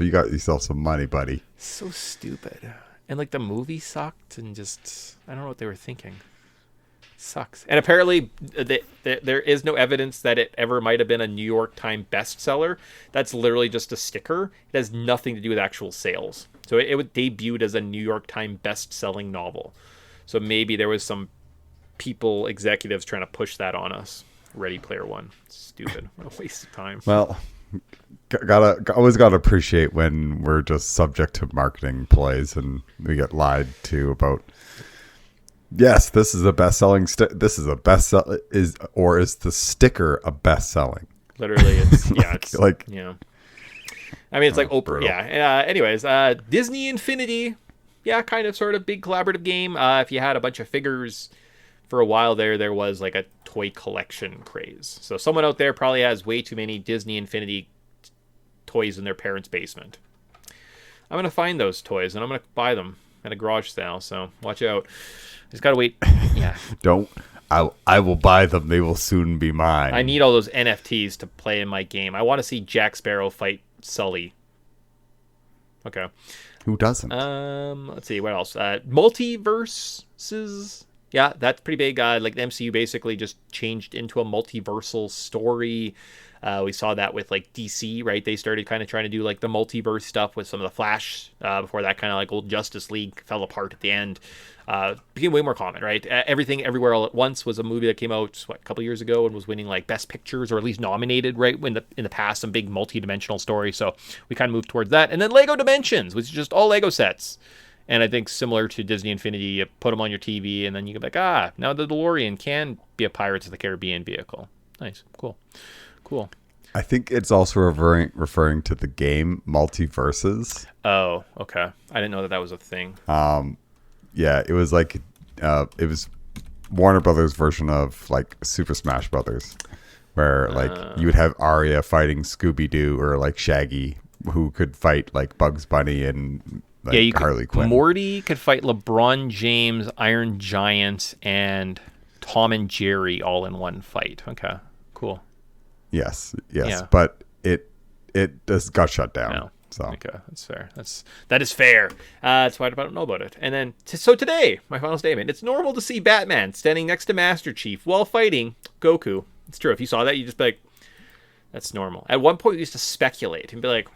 some money, buddy. So stupid. And like the movie sucked and just I don't know what they were thinking. Sucks. And apparently there is no evidence that it ever might have been a New York Times bestseller. That's literally just a sticker. It has nothing to do with actual sales. So it was debuted as a New York Times best-selling novel. So maybe there was some executives trying to push that on us. Ready Player One. Stupid. What a waste of time. Well, always gotta appreciate when we're just subject to marketing plays and we get lied to about. Yes, this is a best-selling. This is a best-sell. Is the sticker a best-selling? Literally, it's yeah, it's like yeah. I mean, it's like Oprah. Brutal. Yeah. Anyways, Disney Infinity. Yeah, kind of, sort of big collaborative game. If you had a bunch of figures for a while there was like a toy collection craze. So someone out there probably has way too many Disney Infinity toys in their parents' basement. I'm gonna find those toys and I'm gonna buy them at a garage sale. So watch out. Just gotta wait. Yeah. Don't. I will buy them. They will soon be mine. I need all those NFTs to play in my game. I want to see Jack Sparrow fight Sully. Okay. Who doesn't? Let's see what else. Multiverses. Yeah, that's pretty big. Like the MCU basically just changed into a multiversal story. We saw that with like DC, right? They started kind of trying to do like the multiverse stuff with some of the Flash. Before that, kind of like old Justice League fell apart at the end. Became way more common, right? Everything Everywhere All at Once was a movie that came out a couple years ago and was winning like Best Pictures or at least nominated, right? In the past, some big multi-dimensional story. So we kind of moved towards that. And then Lego Dimensions, which is just all Lego sets. And I think similar to Disney Infinity, you put them on your TV and then you can be like, now the DeLorean can be a Pirates of the Caribbean vehicle. Nice. Cool. I think it's also referring to the game Multiverses. Oh, okay. I didn't know that was a thing. Yeah, it was like it was Warner Brothers version of like Super Smash Brothers, where like you would have Arya fighting Scooby Doo or like Shaggy, who could fight like Bugs Bunny and like Harley Quinn. Morty could fight LeBron James, Iron Giant, and Tom and Jerry all in one fight. Okay, cool. Yes, Yeah. but it just got shut down. No. So Okay, that's fair. That is fair. That's why I don't know about it. And then, so today, my final statement. It's normal to see Batman standing next to Master Chief while fighting Goku. It's true. If you saw that, you'd just be like, That's normal. At one point, we used to speculate and be like,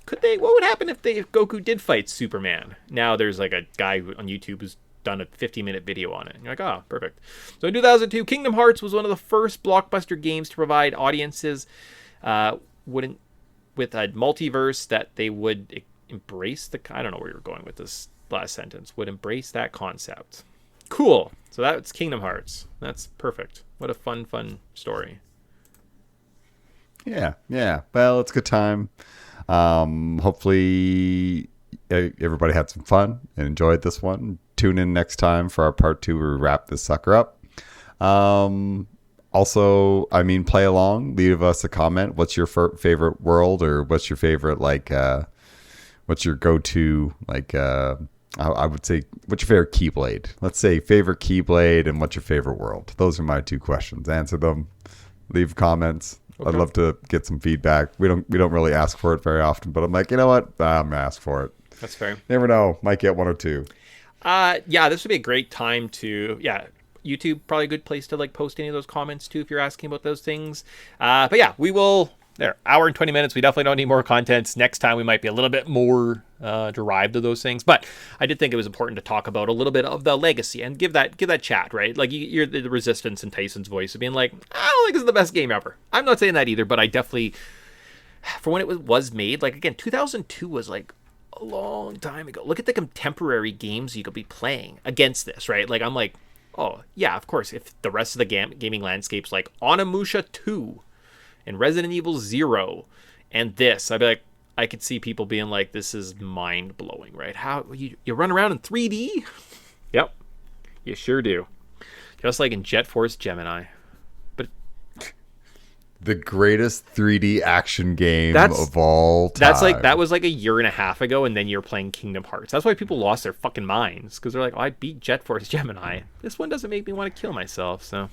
what would happen if Goku did fight Superman? Now there's like a guy on YouTube who's done a 50-minute video on it. And you're like, oh, perfect. So in 2002, Kingdom Hearts was one of the first blockbuster games to provide audiences with a multiverse that they would embrace I don't know where you're going with this last sentence. Would embrace that concept. Cool. So that's Kingdom Hearts. That's perfect. What a fun story. Yeah. Well, it's a good time. Hopefully everybody had some fun and enjoyed this one. Tune in next time for our part 2 where we wrap this sucker up. Also, I mean, play along. Leave us a comment. What's your favorite world, or what's your favorite, what's your go-to, I would say, what's your favorite Keyblade? Let's say favorite Keyblade and what's your favorite world? Those are my 2 questions. Answer them. Leave comments. Okay. I'd love to get some feedback. We don't really ask for it very often, but I'm like, you know what? I'm gonna ask for it. That's fair. Never know. Might get 1 or 2. This would be a great time to YouTube, probably a good place to post any of those comments too if you're asking about those things. But yeah, we will. There, hour and 20 minutes. We definitely don't need more contents. Next time we might be a little bit more derived of those things. But I did think it was important to talk about a little bit of the legacy and give that chat, right? Like you're the Resistance and Tyson's voice of being like, I don't think this is the best game ever. I'm not saying that either, but I definitely, for when it was made, again, 2002 was a long time ago. Look at the contemporary games you could be playing against this, right? I'm like, oh yeah, of course. If the rest of the gaming landscape's like Onimusha 2 and Resident Evil 0 and this, I'd be like, I could see people being like, this is mind blowing, right? How you run around in 3D? Yep, you sure do. Just like in Jet Force Gemini. But the greatest 3D action game of all time. That was a year and a half ago, and then you're playing Kingdom Hearts. That's why people lost their fucking minds, because they're like, oh, I beat Jet Force Gemini. This one doesn't make me want to kill myself, so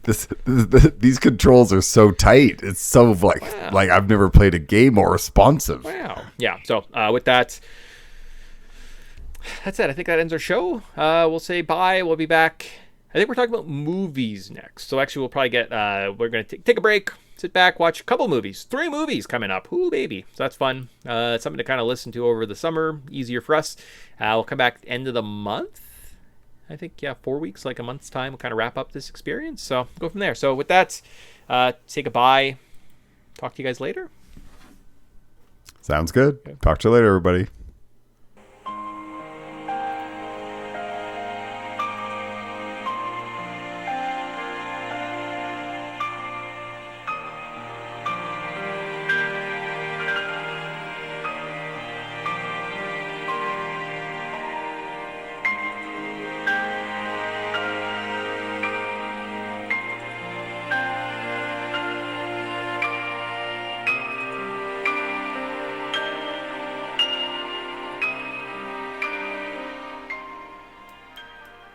these controls are so tight. It's so like I've never played a game more responsive. Wow. Yeah. So with that, that's it. I think that ends our show. We'll say bye. We'll be back. I think we're talking about movies next. So actually, we'll probably we're going to take a break, sit back, watch a couple movies. 3 movies coming up. Ooh, baby. So that's fun. Something to kind of listen to over the summer. Easier for us. We'll come back end of the month. I think, 4 weeks, a month's time, we'll kind of wrap up this experience. So go from there. So with that, say goodbye. Talk to you guys later. Sounds good. Okay. Talk to you later, everybody.